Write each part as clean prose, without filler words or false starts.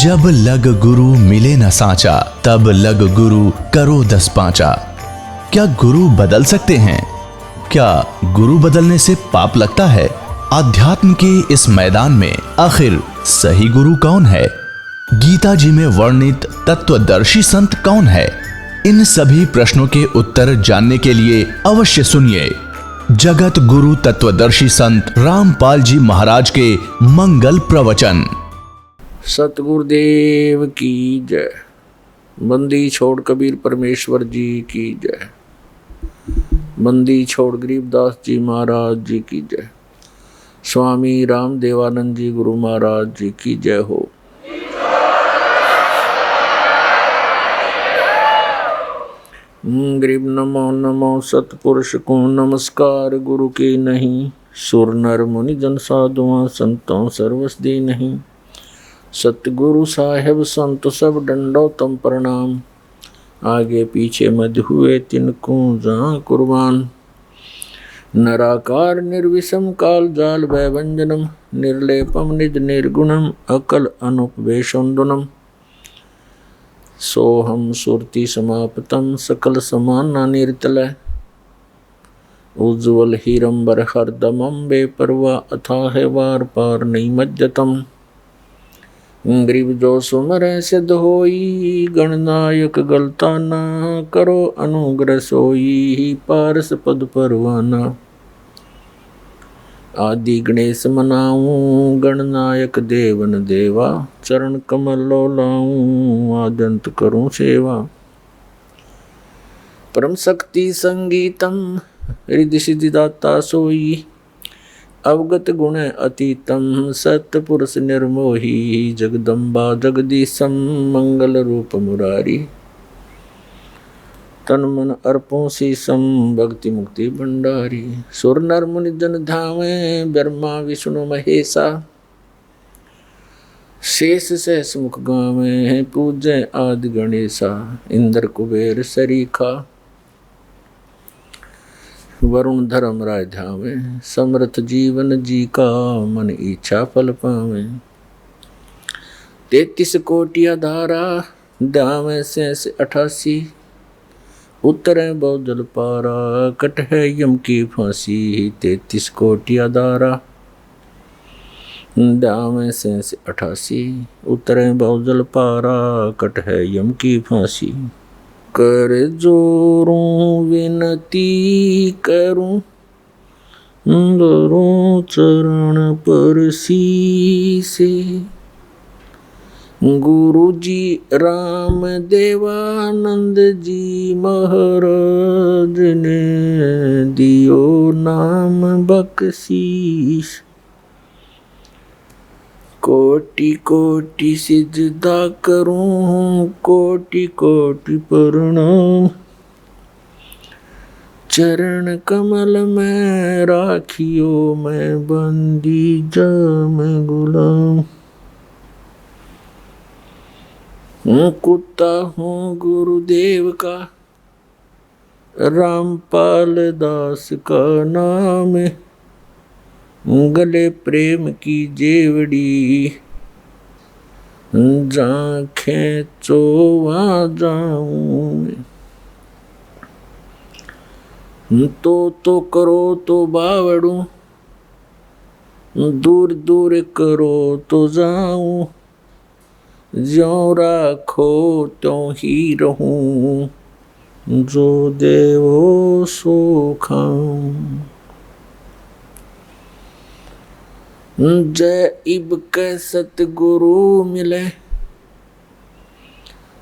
जब लग गुरु मिले न सांचा, तब लग गुरु करो 10 पांचा। क्या गुरु बदल सकते हैं? क्या गुरु बदलने से पाप लगता है? आध्यात्म के इस मैदान में आखिर सही गुरु कौन है? गीता जी में वर्णित तत्वदर्शी संत कौन है? इन सभी प्रश्नों के उत्तर जानने के लिए अवश्य सुनिए जगत गुरु तत्वदर्शी संत रामपाल जी महाराज के मंगल प्रवचन। सतगुरुदेव की जय। बंदी छोड़ कबीर परमेश्वर जी की जय। बंदी छोड़ गरीबदास जी महाराज जी की जय। स्वामी राम देवानंद जी गुरु महाराज जी की जय हो। गरीब नमो नमो सतपुरुष को नमस्कार, गुरु की नहीं सुर नर मुनि जन साधुआं संतों सर्वस दी नहीं। सतगुरु साहेब संत सब दंडोतम प्रणाम, आगे पीछे मध हुए तिनको जहाँ कुर्बान। नराकार निर्विषम काल जाल वैवंजनम, निर्लेपम निज निर्गुणम अकल अनुपवेशोन्दुनम। सोहम सुरति समाप्तम सकल समाना निर्तलय, उज्ज्वल हीरंबर हरदमम बेपरवा अथाह वार पार नैमज्जतम। गरीब जो सुमर सिद्ध होई, गणनायक गलता ना करो अनुग्रह सोई, पारस पद परवाना। आदि गणेश मनाऊं गणनायक देवन देवा, चरण कमल लो लाऊं आदंत करूं सेवा। परम शक्ति संगीतम हृदय सिद्धिदाता सोई, अवगत गुण अतीतम सतपुरुष निर्मोही। जगदम्बा जगदीशम मंगल रूप मुरारी, तन मन अर्पों शीसम भक्ति मुक्ति भंडारी। सुर नर मुनि जन धावे ब्रह्मा विष्णु महेशा, शेष सहस मुख गावे पूजय आदि गणेशा। इंद्र कुबेर सरीखा, वरुण धर्म राय ध्यावे, समर्थ जीवन जी का मन इच्छा फल पावे। 33 कोटि धारा दावे से 88, उतरे बहुजल पारा कट है यम की फांसी। 33 कोटि धारा दावे से 88, उतरे बहुजल पारा कट है यम की फांसी। कर जोरूं विनती करूं, दरों चरण पर शीसे। गुरु जी राम देवानंद जी महाराज ने दियो नाम बख्शीश। कोटि कोटि सिजदा करूं, कोटि कोटि प्रणाम। चरण कमल में राखियो मैं बंदी जाम गुलाम। कुत्ता हूँ गुरुदेव का, रामपाल दास का नाम। गले प्रेम की जेवड़ी, जहाँ खेचो वहाँ जाऊं। तो करो तो बावड़ू, दूर दूर करो तो जाऊं। ज्यों राखो त्यों ही रहूं, जो देवो सो खाऊं। जय इब के सतगुरु मिले,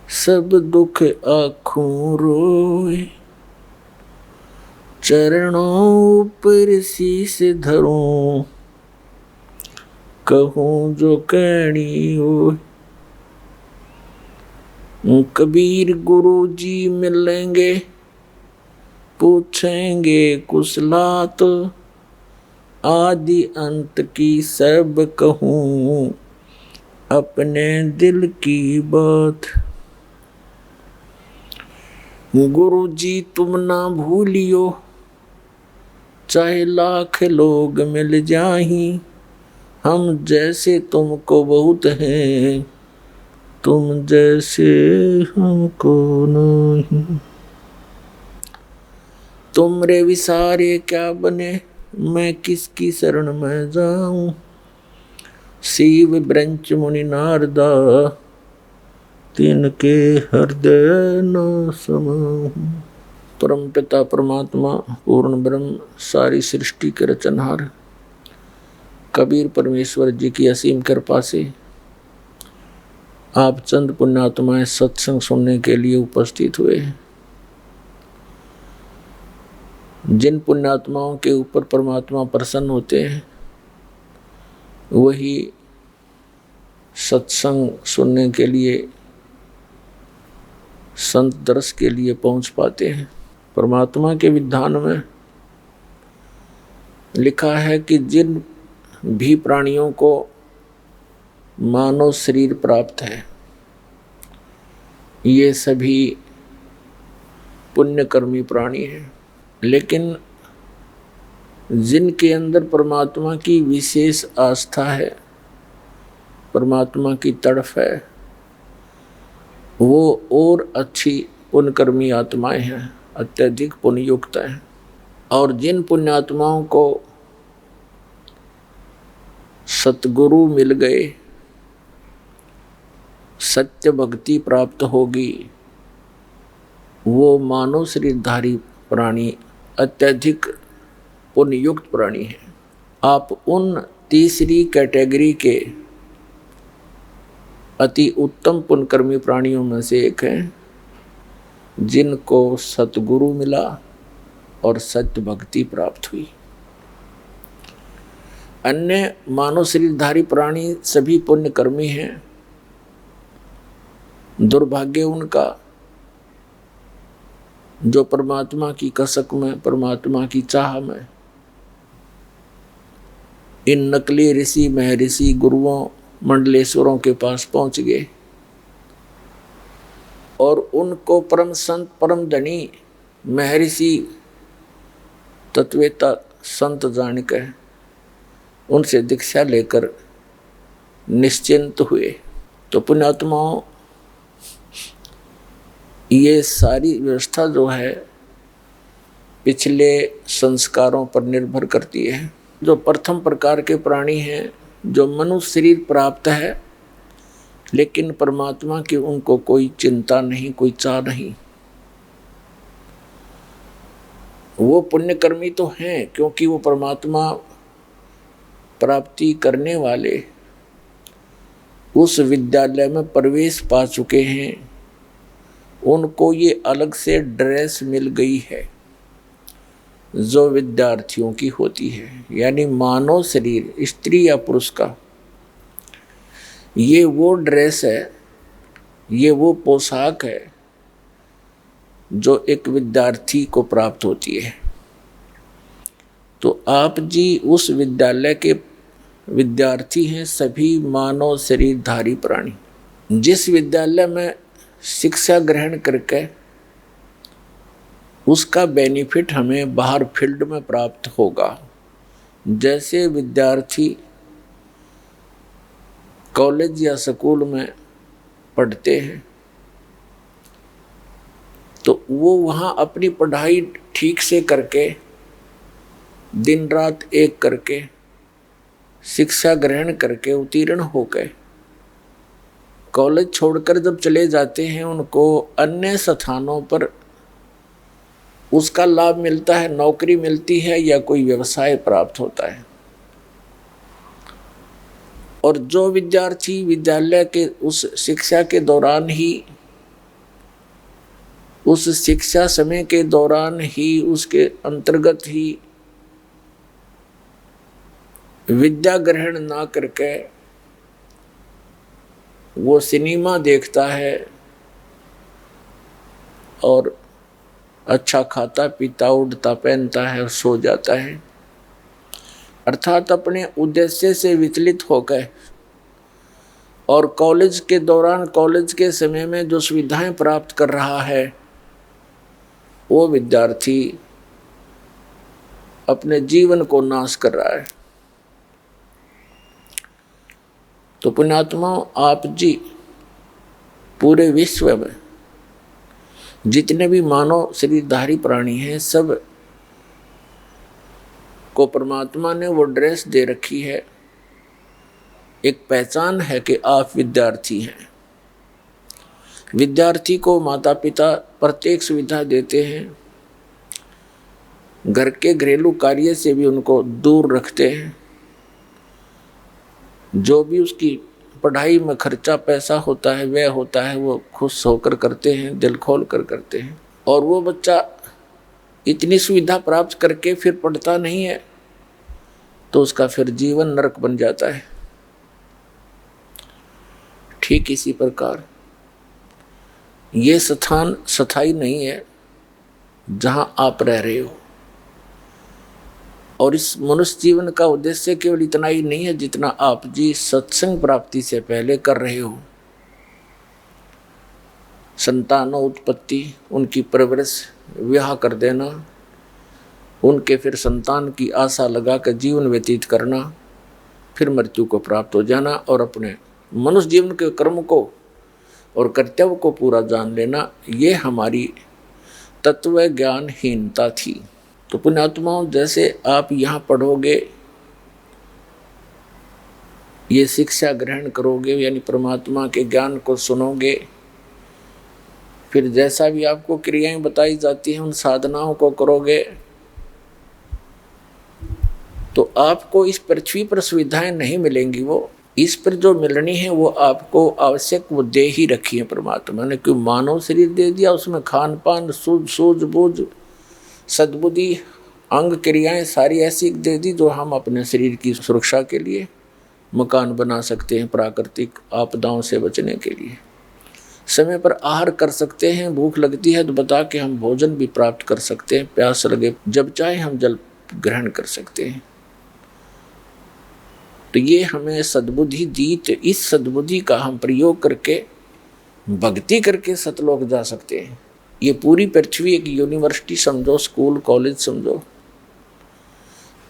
सब दुख आँखों रोए। चरणों पर शीश धरूं, कहूँ जो कहनी हो। कबीर गुरु जी मिलेंगे, पूछेंगे कुशलात। आदि अंत की सब कहूँ, अपने दिल की बात। गुरु जी तुम ना भूलियो, चाहे लाख लोग मिल जाहीं। हम जैसे तुमको बहुत हैं, तुम जैसे हमको नहीं। तुमरे विसारे क्या बने, मैं किसकी शरण में जाऊं। शिव ब्रंच मुनि नारदा, तिनके हृदय न समाऊं। परम पिता परमात्मा पूर्ण ब्रह्म, सारी सृष्टि के रचनहार कबीर परमेश्वर जी की असीम कृपा से आप चंद पुण्यात्माएं सत्संग सुनने के लिए उपस्थित हुए हैं। जिन पुण्यात्माओं के ऊपर परमात्मा प्रसन्न होते हैं वही सत्संग सुनने के लिए, संत दर्श के लिए पहुंच पाते हैं। परमात्मा के विधान में लिखा है कि जिन भी प्राणियों को मानव शरीर प्राप्त है ये सभी पुण्यकर्मी प्राणी हैं, लेकिन जिनके अंदर परमात्मा की विशेष आस्था है, परमात्मा की तड़फ है, वो और अच्छी पुण्यकर्मी आत्माएं हैं, अत्यधिक पुण्ययुक्त हैं। और जिन पुण्यात्माओं को सतगुरु मिल गए, सत्य भक्ति प्राप्त होगी, वो मानव शरीरधारी प्राणी अत्यधिक पुण्ययुक्त प्राणी हैं। आप उन तीसरी कैटेगरी के अति उत्तम पुण्यकर्मी प्राणियों में से एक हैं जिनको सतगुरु मिला और सत्य भक्ति प्राप्त हुई। अन्य मानव शरीरधारी प्राणी सभी पुण्यकर्मी हैं, दुर्भाग्य उनका जो परमात्मा की कसक में, परमात्मा की चाह में इन नकली ऋषि महर्षि गुरुओं मंडलेश्वरों के पास पहुंच गए और उनको परम संत परम धनी महर्षि तत्वेता संत जानकर उनसे दीक्षा लेकर निश्चिंत हुए। तो पुण्यात्माओं, ये सारी व्यवस्था जो है पिछले संस्कारों पर निर्भर करती है। जो प्रथम प्रकार के प्राणी हैं, जो मनुष्य शरीर प्राप्त है लेकिन परमात्मा की उनको कोई चिंता नहीं, कोई चाह नहीं, वो पुण्यकर्मी तो हैं क्योंकि वो परमात्मा प्राप्ति करने वाले उस विद्यालय में प्रवेश पा चुके हैं। उनको ये अलग से ड्रेस मिल गई है जो विद्यार्थियों की होती है, यानी मानव शरीर स्त्री या पुरुष का ये वो ड्रेस है, ये वो पोशाक है जो एक विद्यार्थी को प्राप्त होती है। तो आप जी उस विद्यालय के विद्यार्थी हैं, सभी मानव शरीरधारी प्राणी। जिस विद्यालय में शिक्षा ग्रहण करके उसका बेनिफिट हमें बाहर फील्ड में प्राप्त होगा। जैसे विद्यार्थी कॉलेज या स्कूल में पढ़ते हैं तो वो वहाँ अपनी पढ़ाई ठीक से करके दिन रात एक करके शिक्षा ग्रहण करके उत्तीर्ण होकर कॉलेज छोड़कर जब चले जाते हैं, उनको अन्य स्थानों पर उसका लाभ मिलता है, नौकरी मिलती है या कोई व्यवसाय प्राप्त होता है। और जो विद्यार्थी विद्यालय के उस शिक्षा के दौरान ही, उस शिक्षा समय के दौरान ही, उसके अंतर्गत ही विद्या ग्रहण ना करके वो सिनेमा देखता है और अच्छा खाता पीता उड़ता पहनता है और सो जाता है, अर्थात अपने उद्देश्य से विचलित होकर और कॉलेज के दौरान, कॉलेज के समय में जो सुविधाएं प्राप्त कर रहा है वो विद्यार्थी अपने जीवन को नाश कर रहा है। तो पुण्यात्माओं, आप जी पूरे विश्व में जितने भी मानव शरीरधारी प्राणी हैं, सब को परमात्मा ने वो ड्रेस दे रखी है, एक पहचान है कि आप विद्यार्थी हैं। विद्यार्थी को माता पिता प्रत्येक सुविधा देते हैं, घर के घरेलू कार्य से भी उनको दूर रखते हैं, जो भी उसकी पढ़ाई में खर्चा पैसा होता है वह होता है वो खुश होकर करते हैं, दिल खोल कर करते हैं। और वो बच्चा इतनी सुविधा प्राप्त करके फिर पढ़ता नहीं है तो उसका फिर जीवन नरक बन जाता है। ठीक इसी प्रकार ये स्थान स्थायी नहीं है जहां आप रह रहे हो, और इस मनुष्य जीवन का उद्देश्य केवल इतना ही नहीं है जितना आप जी सत्संग प्राप्ति से पहले कर रहे हो। संतानों उत्पत्ति, उनकी परवरिश, विवाह कर देना, उनके फिर संतान की आशा लगा कर जीवन व्यतीत करना, फिर मृत्यु को प्राप्त हो जाना और अपने मनुष्य जीवन के कर्म को और कर्तव्य को पूरा जान लेना, ये हमारी तत्व ज्ञानहीनता थी। तो पुण्यात्माओं, जैसे आप यहाँ पढ़ोगे, ये शिक्षा ग्रहण करोगे, यानी परमात्मा के ज्ञान को सुनोगे, फिर जैसा भी आपको क्रियाएं बताई जाती हैं उन साधनाओं को करोगे, तो आपको इस पृथ्वी पर सुविधाएं नहीं मिलेंगी। वो इस पर जो मिलनी है वो आपको आवश्यक वो दे ही रखी है परमात्मा ने। क्यों मानव शरीर दे दिया, उसमें खान पान, सूझबूझ, सद्बुद्धि, अंग क्रियाएं सारी ऐसी दे दी जो हम अपने शरीर की सुरक्षा के लिए मकान बना सकते हैं, प्राकृतिक आपदाओं से बचने के लिए समय पर आहार कर सकते हैं, भूख लगती है तो बता के हम भोजन भी प्राप्त कर सकते हैं, प्यास लगे जब चाहे हम जल ग्रहण कर सकते हैं। तो ये हमें सद्बुद्धि दी, तो इस सद्बुद्धि का हम प्रयोग करके भक्ति करके सतलोक जा सकते हैं। ये पूरी पृथ्वी एक यूनिवर्सिटी समझो, स्कूल कॉलेज समझो,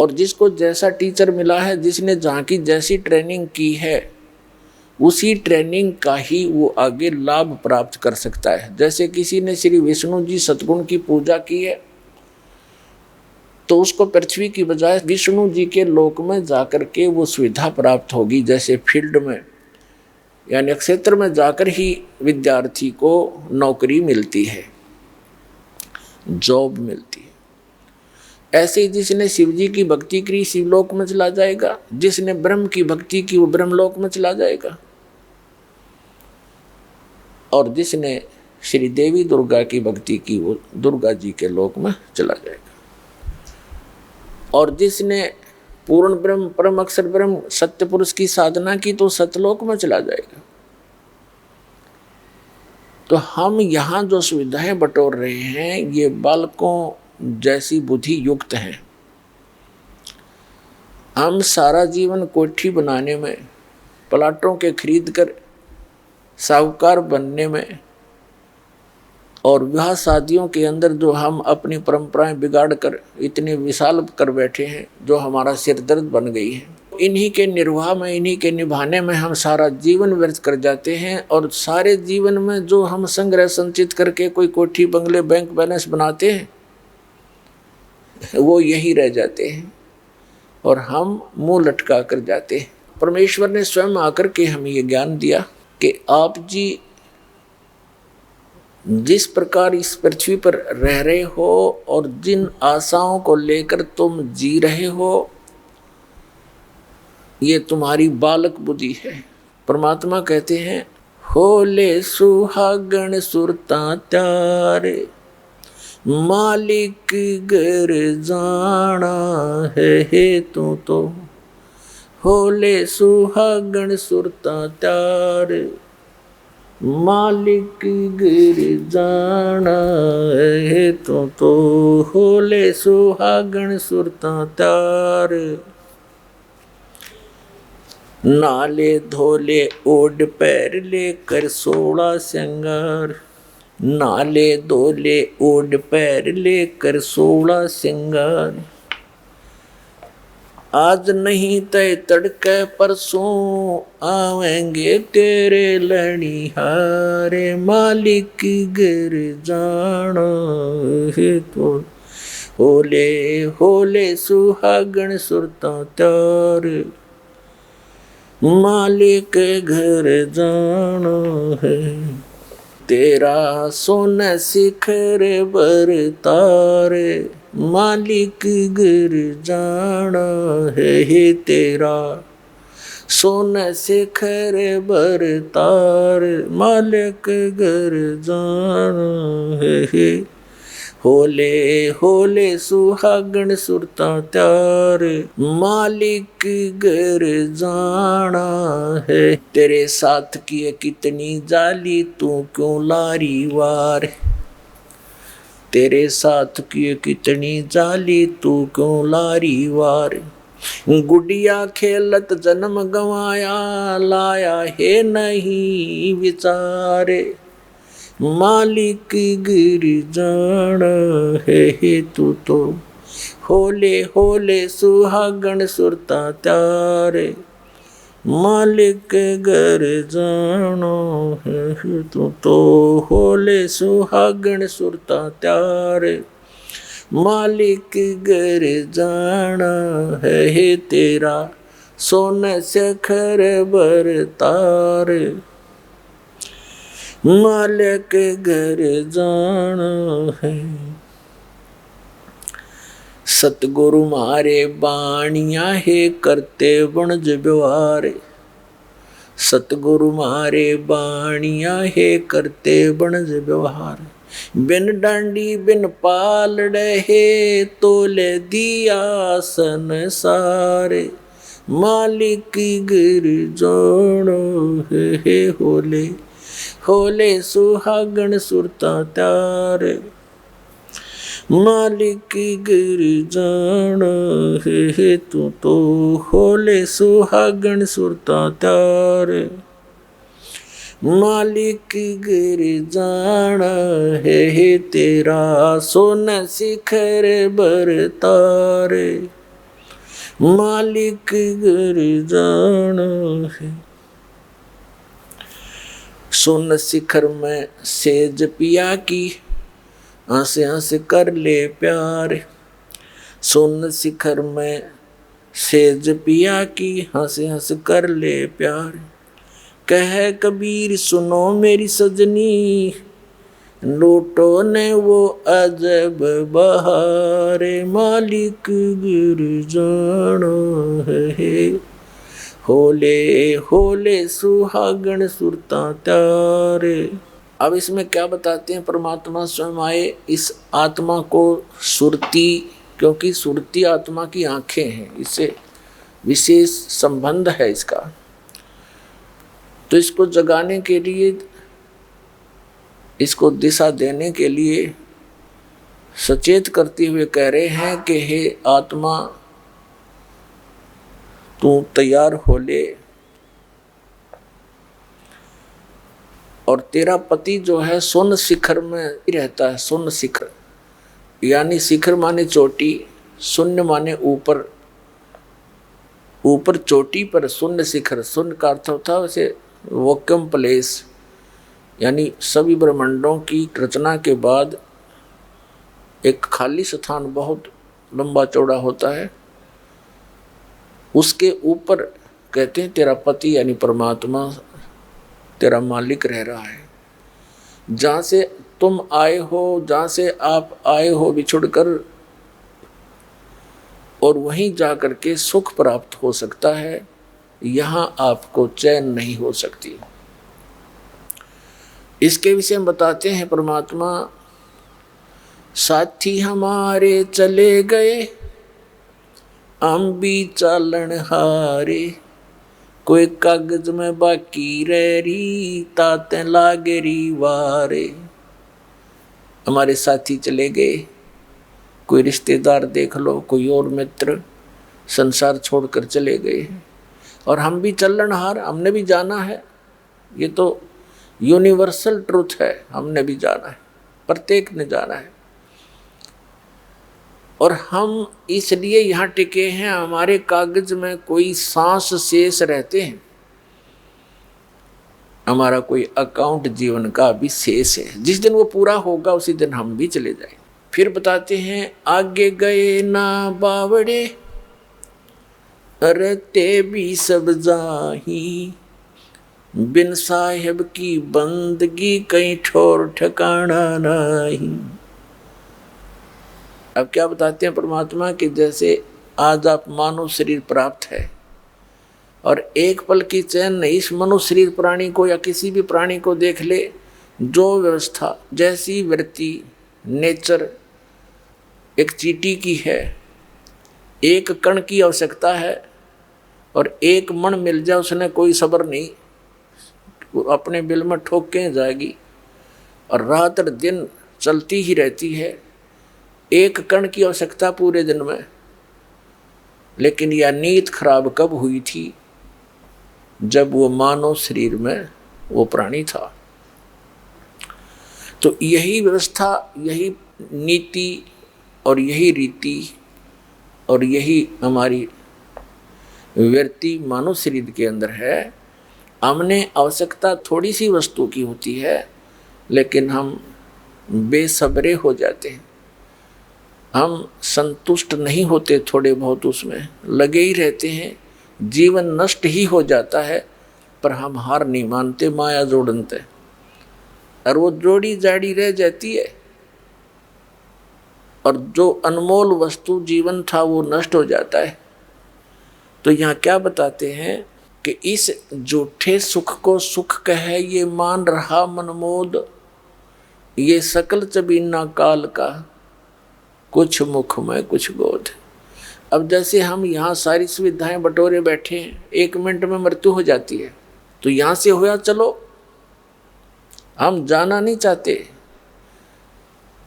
और जिसको जैसा टीचर मिला है, जिसने जहाँ की जैसी ट्रेनिंग की है, उसी ट्रेनिंग का ही वो आगे लाभ प्राप्त कर सकता है। जैसे किसी ने श्री विष्णु जी सतगुण की पूजा की है तो उसको पृथ्वी की बजाय विष्णु जी के लोक में जाकर के वो सुविधा प्राप्त होगी। जैसे फील्ड में यानी क्षेत्र में जाकर ही विद्यार्थी को नौकरी मिलती है, जॉब मिलती है। ऐसे ही जिसने शिव जी की भक्ति की शिवलोक में चला जाएगा, जिसने ब्रह्म की भक्ति की वो ब्रह्मलोक में चला जाएगा, और जिसने श्री देवी दुर्गा की भक्ति की वो दुर्गा जी के लोक में चला जाएगा, और जिसने पूर्ण ब्रह्म परम अक्षर ब्रह्म सत्य पुरुष की साधना की तो सतलोक में चला जाएगा। तो हम यहाँ जो सुविधाएं बटोर रहे हैं ये बालकों जैसी बुद्धि युक्त हैं। हम सारा जीवन कोठी बनाने में, प्लाटों के खरीद कर साहूकार बनने में, और विवाह शादियों के अंदर जो हम अपनी परंपराएं बिगाड़ कर इतने विशाल कर बैठे हैं, जो हमारा सिर दर्द बन गई है, इन्हीं के निर्वाह में, इन्हीं के निभाने में हम सारा जीवन व्यर्थ कर जाते हैं। और सारे जीवन में जो हम संग्रह संचित करके कोई कोठी बंगले बैंक बैलेंस बनाते हैं वो यही रह जाते हैं और हम मुंह लटका कर जाते हैं। परमेश्वर ने स्वयं आकर के हमें ये ज्ञान दिया कि आप जी जिस प्रकार इस पृथ्वी पर रह रहे हो और जिन आशाओं को लेकर तुम जी रहे हो, ये तुम्हारी बालक बुद्धि है। परमात्मा कहते हैं, होले सुहागण सुरता त्यारे, मालिक घर जाना है तो होले सुहागण सुरता त्यारे, मालिक गिर जाना है तो होले सुहागण सुरता त्यार, नाले धोले ओढ़ पैर लेकर 16 श्रृंगार, नाले धोले ओढ़ पैर लेकर 16 श्रृंगार, आज नहीं तय तड़के परसों आवेंगे तेरे लड़िहारे, मालिक गिर जाना है तो होले होले सुहागण सुरता त्यार, मालिक घर जाना है। तेरा सोन शिखर बरतारे, मालिक गिर जाना है। तेरा सोन शिखर बरतार, मालिक गिर जाना है। होले होले सुहागण सुरता त्यार, मालिक घर जाना है। तेरे साथ की कितनी जाली तू क्यों लारी वार, तेरे साथ की कितनी जाली तू क्यों लारी वार। गुड़िया खेलत जन्म गवाया, लाया है नहीं विचारे, मालिक गिर जाना है तू तो होले होले सुहागण सुरता त्यारे, मालिक घर जाना है तू तो होले सुहागण सुरता त्यारे, मालिक घर जाना है। तेरा सोन शिखर बरतार, मालिक घर जाना है। सतगुरु मारे बाणिया है करते वणज व्यवहार, सतगुरु मारे बाणिया है करते वणज व्यवहार। बिन डांडी बिन पालड़े है तोले दिया संसारे, मालिक गिर जाना है। होले होले सुहागण सुरता त्यार, मालिक गिर जाना है तू तो होले सुहागण सुरता त्यार, मालिक गिर जाना है। तेरा सोन शिखर बरतार, मालिक गिर जाना है। सोन शिखर में सेज पिया की, हंस हंस कर ले प्यार। सोन शिखर में सेज पिया की, हंस हंस कर ले प्यार। कह कबीर सुनो मेरी सजनी, लूटो ने वो अजब बहारे, मालिक गिर जाना है। होले होले सुहागण सुरता त्यारे। अब इसमें क्या बताते हैं परमात्मा स्वयं आए इस आत्मा को सुरती, क्योंकि सुरती आत्मा की आंखें हैं, इससे विशेष संबंध है इसका। तो इसको जगाने के लिए, इसको दिशा देने के लिए सचेत करते हुए कह रहे हैं कि हे आत्मा तू तैयार हो ले, और तेरा पति जो है सोन शिखर में रहता है। सोन शिखर यानी शिखर माने चोटी, शून्य माने ऊपर, ऊपर चोटी पर शून्य शिखर। शून्य का अर्थ होता है वैसे वैक्यूम प्लेस, यानी सभी ब्रह्मांडों की रचना के बाद एक खाली स्थान बहुत लंबा चौड़ा होता है, उसके ऊपर कहते हैं तेरा पति यानी परमात्मा तेरा मालिक रह रहा है। जहाँ से तुम आए हो, जहाँ से आप आए हो बिछुड़कर, और वहीं जा कर के सुख प्राप्त हो सकता है, यहाँ आपको चैन नहीं हो सकती। इसके विषय में बताते हैं परमात्मा, साथी हमारे चले गए हम भी चालन हारे, कोई कागज में बाकी रही ताते लागरी वारे। हमारे साथी चले गए, कोई रिश्तेदार देख लो, कोई और मित्र संसार छोड़कर चले गए, और हम भी चलन हार, हमने भी जाना है। ये तो यूनिवर्सल ट्रूथ है, हमने भी जाना है, प्रत्येक ने जाना है। और हम इसलिए यहाँ टिके हैं, हमारे कागज में कोई सांस शेष रहते हैं, हमारा कोई अकाउंट जीवन का भी शेष है। जिस दिन वो पूरा होगा उसी दिन हम भी चले जाएंगे। फिर बताते हैं, आगे गए ना बावड़े रहते भी सब जाही, बिन साहेब की बंदगी कहीं ठोर ठिकाना नहीं। अब क्या बताते हैं परमात्मा कि जैसे आज आप मानव शरीर प्राप्त है और एक पल की चैन नहीं, इस मनुष्य शरीर प्राणी को या किसी भी प्राणी को देख ले, जो व्यवस्था जैसी वृत्ति नेचर एक चींटी की है, एक कण की आवश्यकता है और एक मण मिल जाए उसने कोई सब्र नहीं, वो अपने बिल में ठोक के जाएगी और रात और दिन चलती ही रहती है। एक कण की आवश्यकता पूरे दिन में। लेकिन यह नीयत खराब कब हुई थी? जब वो मानव शरीर में वो प्राणी था। तो यही व्यवस्था, यही नीति और यही रीति और यही हमारी वृत्ति मानव शरीर के अंदर है। हमने आवश्यकता थोड़ी सी वस्तु की होती है, लेकिन हम बेसब्रे हो जाते हैं, हम संतुष्ट नहीं होते, थोड़े बहुत उसमें लगे ही रहते हैं, जीवन नष्ट ही हो जाता है, पर हम हार नहीं मानते, माया जोड़नते, और वो जोड़ी जाड़ी रह जाती है और जो अनमोल वस्तु जीवन था वो नष्ट हो जाता है। तो यहाँ क्या बताते हैं कि इस झूठे सुख को सुख कहे ये मान रहा मनमोद, ये सकल चबीना काल का, कुछ मुख में कुछ गोद। अब जैसे हम यहाँ सारी सुविधाएं बटोरे बैठे हैं, 1 मिनट में मृत्यु हो जाती है, तो यहाँ से होया चलो, हम जाना नहीं चाहते,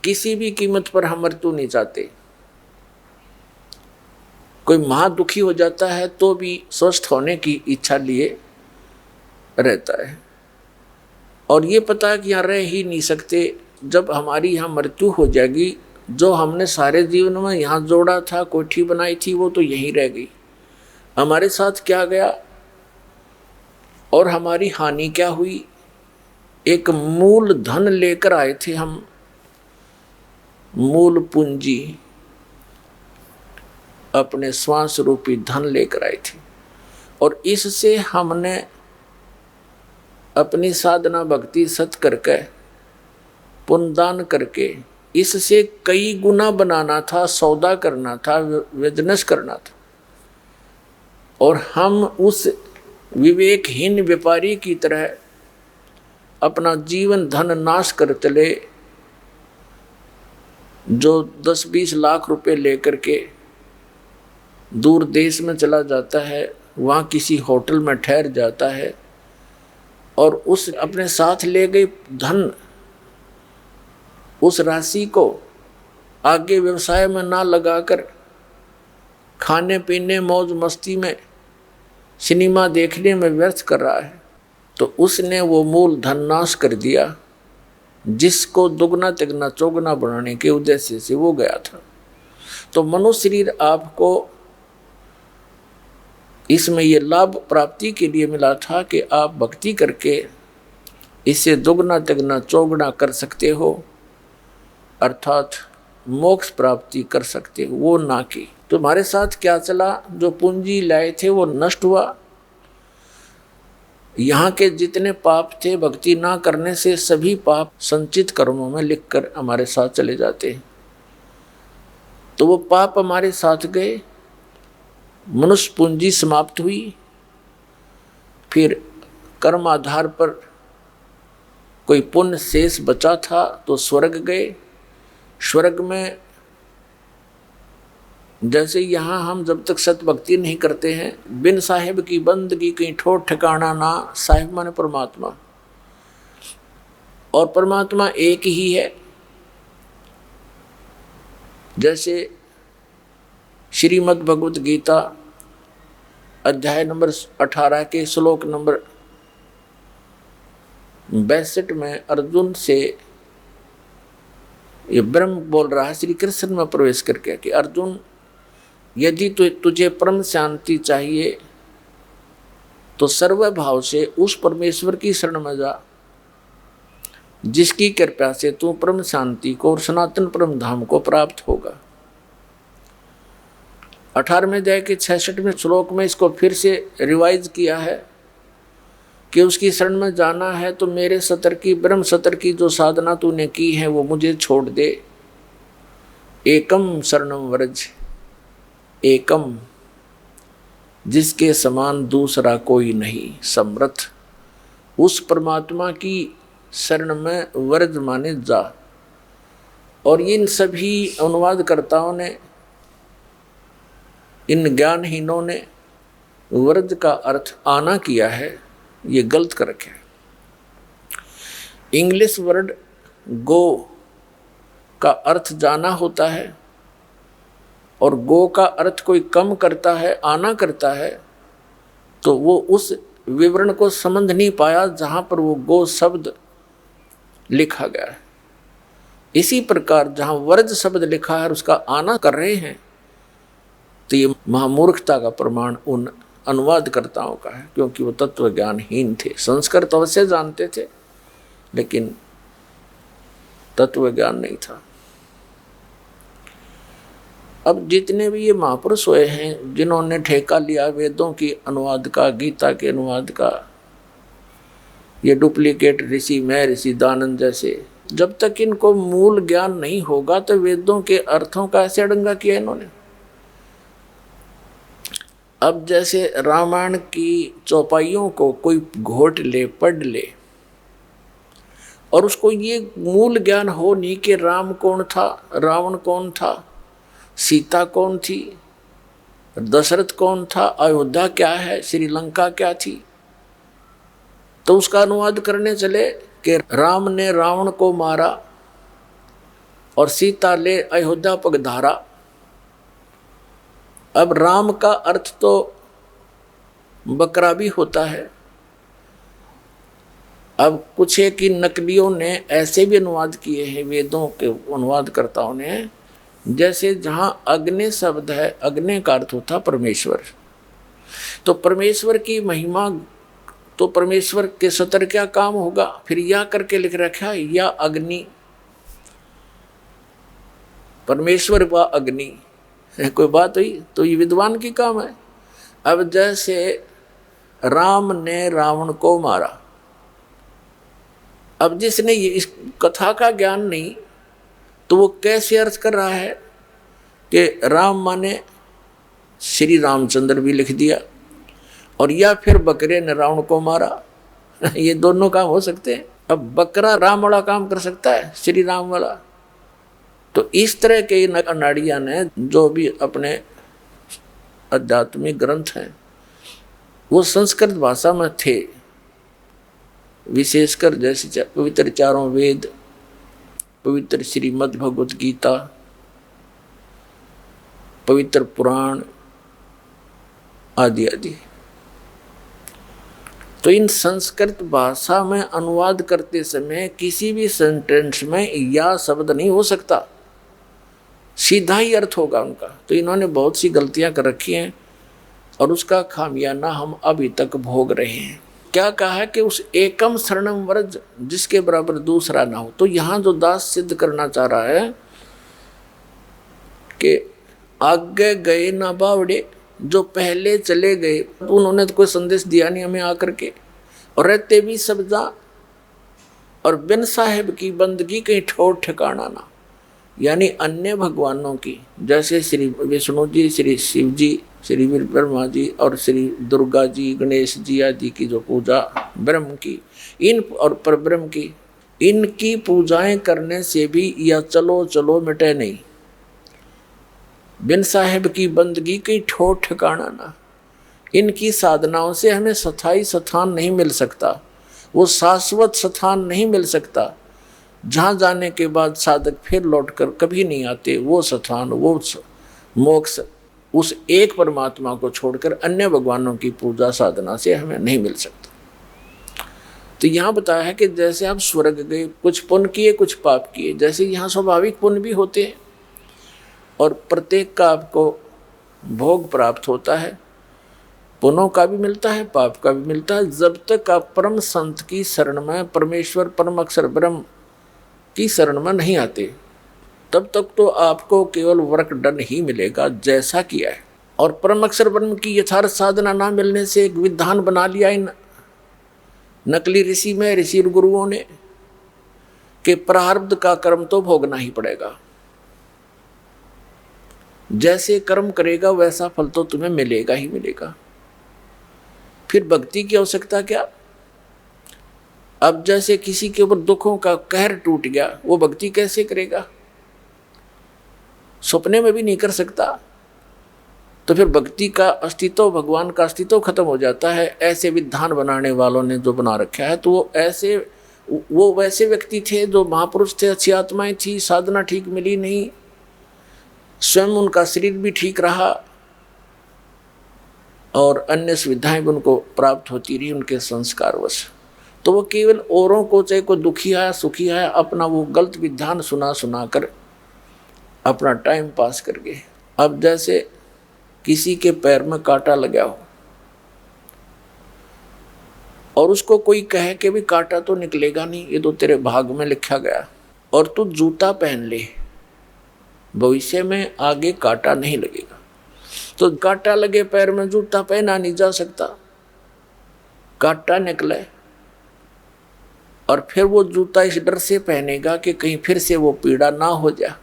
किसी भी कीमत पर हम मृत्यु नहीं चाहते। कोई महादुखी हो जाता है तो भी स्वस्थ होने की इच्छा लिए रहता है, और ये पता है कि यहाँ रह ही नहीं सकते। जब हमारी यहाँ मृत्यु हो जाएगी, जो हमने सारे जीवन में यहाँ जोड़ा था, कोठी बनाई थी, वो तो यहीं रह गई। हमारे साथ क्या गया और हमारी हानि क्या हुई? एक मूल धन लेकर आए थे हम, मूल पूंजी, अपने श्वास रूपी धन लेकर आए थे, और इससे हमने अपनी साधना भक्ति सत करके पुण्यदान करके इससे कई गुना बनाना था, सौदा करना था, बिजनेस करना था, और हम उस विवेकहीन व्यापारी की तरह अपना जीवन धन नाश कर चले, जो 10-20 लाख रुपए लेकर के दूर देश में चला जाता है, वहाँ किसी होटल में ठहर जाता है और उस अपने साथ ले गए धन, उस राशि को आगे व्यवसाय में ना लगाकर खाने पीने मौज मस्ती में सिनेमा देखने में व्यर्थ कर रहा है, तो उसने वो मूल धन नाश कर दिया, जिसको दुगना तिगना चौगुना बनाने के उद्देश्य से वो गया था। तो मनुष्य शरीर आपको इसमें ये लाभ प्राप्ति के लिए मिला था कि आप भक्ति करके इसे दुगना तिगना चौगुना कर सकते हो, अर्थात मोक्ष प्राप्ति कर सकते हो, वो ना की। तुम्हारे साथ क्या चला? जो पूंजी लाए थे वो नष्ट हुआ। यहाँ के जितने पाप थे भक्ति ना करने से सभी पाप संचित कर्मों में लिखकर हमारे साथ चले जाते हैं। तो वो पाप हमारे साथ गए, मनुष्य पूंजी समाप्त हुई। फिर कर्म आधार पर कोई पुण्य शेष बचा था तो स्वर्ग गए। स्वर्ग में जैसे यहाँ हम जब तक सत भक्ति नहीं करते हैं, बिन साहिब की बंदगी कहीं ठोर ठिकाना ना। साहिब माने परमात्मा, और परमात्मा एक ही है। जैसे श्रीमद् भगवत गीता अध्याय नंबर 18 के श्लोक नंबर 62 में अर्जुन से ये ब्रह्म बोल रहा है श्री कृष्ण में प्रवेश करके कि अर्जुन, यदि तुझे परम शांति चाहिए तो सर्व भाव से उस परमेश्वर की शरण में जा जिसकी कृपा से तू परम शांति को और सनातन परम धाम को प्राप्त होगा। 18वें अध्याय के 66वें श्लोक में इसको फिर से रिवाइज किया है कि उसकी शरण में जाना है तो मेरे सतर की, ब्रह्म सतर की जो साधना तूने की है वो मुझे छोड़ दे। एकम शरणम व्रज, एकम जिसके समान दूसरा कोई नहीं, समर्थ उस परमात्मा की शरण में व्रज माने जा। और इन सभी अनुवादकर्ताओं ने, इन ज्ञानहीनों ने व्रज का अर्थ आना किया है, ये गलत कर रखे। इंग्लिश वर्ड गो का अर्थ जाना होता है और गो का अर्थ कोई कम करता है, आना करता है, तो वो उस विवरण को समझ नहीं पाया जहां पर वो गो शब्द लिखा गया है। इसी प्रकार जहां वर्ज शब्द लिखा है और उसका आना कर रहे हैं, तो ये महामूर्खता का प्रमाण उन अनुवादकर्ताओं का है, क्योंकि वो तत्व ज्ञानहीन थे। संस्कृत अवश्य जानते थे लेकिन तत्व ज्ञान नहीं था। अब जितने भी ये महापुरुष हुए हैं जिन्होंने ठेका लिया वेदों की अनुवाद का, गीता के अनुवाद का, ये डुप्लीकेट ऋषि महर्षि दानंद जैसे, जब तक इनको मूल ज्ञान नहीं होगा तो वेदों के अर्थों का ऐसे अड़ंगा किया इन्होंने। अब जैसे रामायण की चौपाइयों को कोई घोट ले, पढ़ ले और उसको ये मूल ज्ञान हो नहीं कि राम कौन था, रावण कौन था, सीता कौन थी, दशरथ कौन था, अयोध्या क्या है, श्रीलंका क्या थी, तो उसका अनुवाद करने चले कि राम ने रावण को मारा और सीता ले अयोध्या पगधारा। अब राम का अर्थ तो बकरा भी होता है। अब कुछ एक ही नकलियों ने ऐसे भी अनुवाद किए हैं वेदों के अनुवादकर्ताओं ने, जैसे जहां अग्नि शब्द है, अग्नि का अर्थ होता परमेश्वर, तो परमेश्वर की महिमा, तो परमेश्वर के सतर क्या काम होगा, फिर या करके लिख रखा है या अग्नि, परमेश्वर व अग्नि, कोई बात हुई, तो ये विद्वान की काम है। अब जैसे राम ने रावण को मारा, अब जिसने ये इस कथा का ज्ञान नहीं तो वो कैसे अर्थ कर रहा है कि राम माने श्री रामचंद्र भी लिख दिया और या फिर बकरे ने रावण को मारा। ये दोनों काम हो सकते हैं। अब बकरा राम वाला काम कर सकता है, श्री राम वाला। तो इस तरह के अनाड़िया ने जो भी अपने आध्यात्मिक ग्रंथ हैं वो संस्कृत भाषा में थे, विशेषकर जैसे पवित्र चारों वेद, पवित्र श्रीमद् भगवत गीता, पवित्र पुराण आदि आदि। तो इन संस्कृत भाषा में अनुवाद करते समय किसी भी सेंटेंस में या शब्द नहीं हो सकता, सीधा ही अर्थ होगा उनका। तो इन्होंने बहुत सी गलतियां कर रखी हैं और उसका खामियाना हम अभी तक भोग रहे हैं। क्या कहा है कि उस एकम शरणम व्रज जिसके बराबर दूसरा ना हो। तो यहाँ जो दास सिद्ध करना चाह रहा है कि आगे गए ना बावड़े, जो पहले चले गए उन्होंने तो कोई संदेश दिया नहीं हमें आकर के, और रहते भी सब जा, और बिन साहेब की बंदगी कहीं ठोर ठिकाना ना, यानी अन्य भगवानों की, जैसे श्री विष्णु जी, श्री शिव जी, श्री ब्रह्मा जी और श्री दुर्गा जी, गणेश जी आदि की जो पूजा ब्रह्म की, इन और परब्रह्म की, इनकी पूजाएं करने से भी या चलो चलो मिटे नहीं। बिन साहेब की बंदगी की ठोर ठिकाना ना, इनकी साधनाओं से हमें स्थायी स्थान नहीं मिल सकता, वो शाश्वत स्थान नहीं मिल सकता। जहाँ जाने के बाद साधक फिर लौटकर कभी नहीं आते, वो स्थान, वो मोक्ष उस एक परमात्मा को छोड़कर अन्य भगवानों की पूजा साधना से हमें नहीं मिल सकता। तो यहाँ बताया है कि जैसे आप स्वर्ग गए, कुछ पुण्य किए कुछ पाप किए, जैसे यहाँ स्वाभाविक पुण्य भी होते हैं और प्रत्येक का आपको भोग प्राप्त होता है, पुण्यों का भी मिलता है पाप का भी मिलता है। जब तक आप परम संत की शरण में, परमेश्वर परम अक्षर ब्रह्म की शरण में नहीं आते, तब तक तो आपको केवल वर्क डन ही मिलेगा जैसा किया है। और परम अक्षर ब्रह्म की यथार्थ साधना ना मिलने से एक विधान बना लिया इन नकली ऋषि में, ऋषि गुरुओं ने, कि प्रारब्ध का कर्म तो भोगना ही पड़ेगा, जैसे कर्म करेगा वैसा फल तो तुम्हें मिलेगा ही मिलेगा। फिर भक्ति की आवश्यकता क्या? अब जैसे किसी के ऊपर दुखों का कहर टूट गया, वो भक्ति कैसे करेगा? सपने में भी नहीं कर सकता। तो फिर भक्ति का अस्तित्व, भगवान का अस्तित्व खत्म हो जाता है। ऐसे विधान बनाने वालों ने जो बना रखा है, तो वो वैसे व्यक्ति थे जो महापुरुष थे, अच्छी आत्माएं थी, साधना ठीक मिली नहीं, स्वयं उनका शरीर भी ठीक रहा और अन्य सुविधाएं भी उनको प्राप्त होती रही उनके संस्कारवश। तो वो केवल औरों को, चाहे कोई दुखी है सुखी है, अपना वो गलत विधान सुना कर अपना टाइम पास करके। अब जैसे किसी के पैर में कांटा लगा हो और उसको कोई कहे कि भी कांटा तो निकलेगा नहीं, ये तो तेरे भाग में लिखा गया, और तू जूता पहन ले, भविष्य में आगे कांटा नहीं लगेगा। तो कांटा लगे पैर में जूता पहना नहीं जा सकता, कांटा निकले और फिर वो जूता इस डर से पहनेगा कि कहीं फिर से वो पीड़ा ना हो जाए,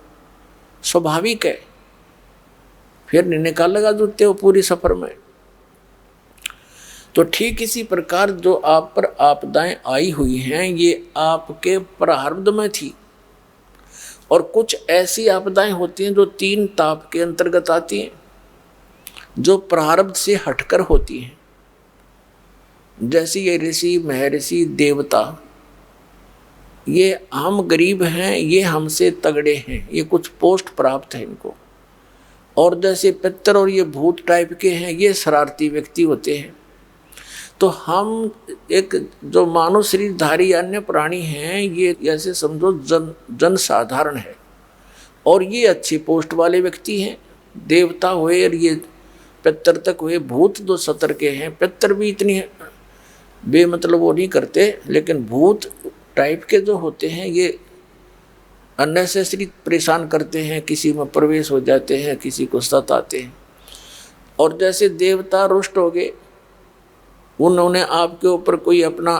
स्वाभाविक है। फिर नहीं निकालेगा जूते वो पूरी सफर में। तो ठीक इसी प्रकार जो आप पर आपदाएं आई हुई हैं, ये आपके प्रारब्ध में थी। और कुछ ऐसी आपदाएं होती हैं जो 3 ताप के अंतर्गत आती हैं, जो प्रारब्ध से हटकर होती हैं। जैसे ये ऋषि, महर्षि, देवता, ये हम गरीब हैं, ये हमसे तगड़े हैं, ये कुछ पोस्ट प्राप्त है इनको। और जैसे पितर और ये भूत टाइप के हैं, ये शरारती व्यक्ति होते हैं। तो हम एक जो मानव शरीरधारी अन्य प्राणी हैं, ये ऐसे समझो जन साधारण है, और ये अच्छी पोस्ट वाले व्यक्ति हैं। देवता हुए और ये पितर तक हुए, भूत जो सतर के हैं। पितर भी इतनी बेमतलब वो नहीं करते, लेकिन भूत टाइप के जो होते हैं ये अननेसेसरी परेशान करते हैं, किसी में प्रवेश हो जाते हैं, किसी को सताते हैं। और जैसे देवता रुष्ट हो गए, उन्होंने आपके ऊपर कोई अपना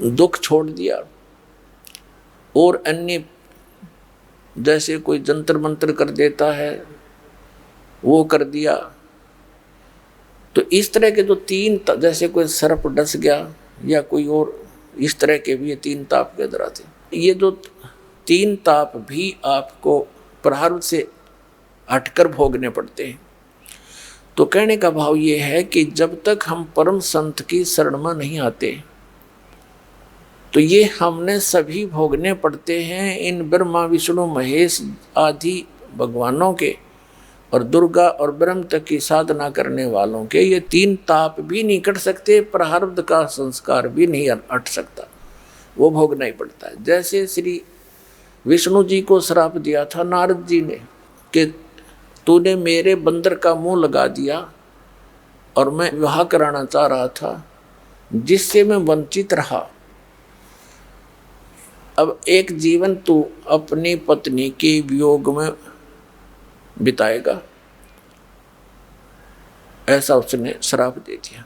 दुख छोड़ दिया, और अन्य जैसे कोई जंतर मंत्र कर देता है, वो कर दिया। तो इस तरह के जो 3, जैसे कोई सर्प डस गया या कोई और, इस तरह के भी 3 ताप के अंदर आते हैं। ये जो 3 ताप भी आपको प्रारब्ध से हटकर भोगने पड़ते हैं। तो कहने का भाव ये है कि जब तक हम परम संत की शरण में नहीं आते, तो ये हमने सभी भोगने पड़ते हैं। इन ब्रह्मा विष्णु महेश आदि भगवानों के और दुर्गा और ब्रह्म तक की साधना करने वालों के ये 3 ताप भी नहीं कट सकते, प्रारब्ध का संस्कार भी नहीं हट सकता, वो भोगना ही पड़ता है। जैसे श्री विष्णु जी को श्राप दिया था नारद जी ने कि तूने मेरे बंदर का मुंह लगा दिया और मैं विवाह कराना चाह रहा था, जिससे मैं वंचित रहा। अब एक जीवन तू अपनी पत्नी के वियोग में बिताएगा, ऐसा उसने श्राप दे दिया।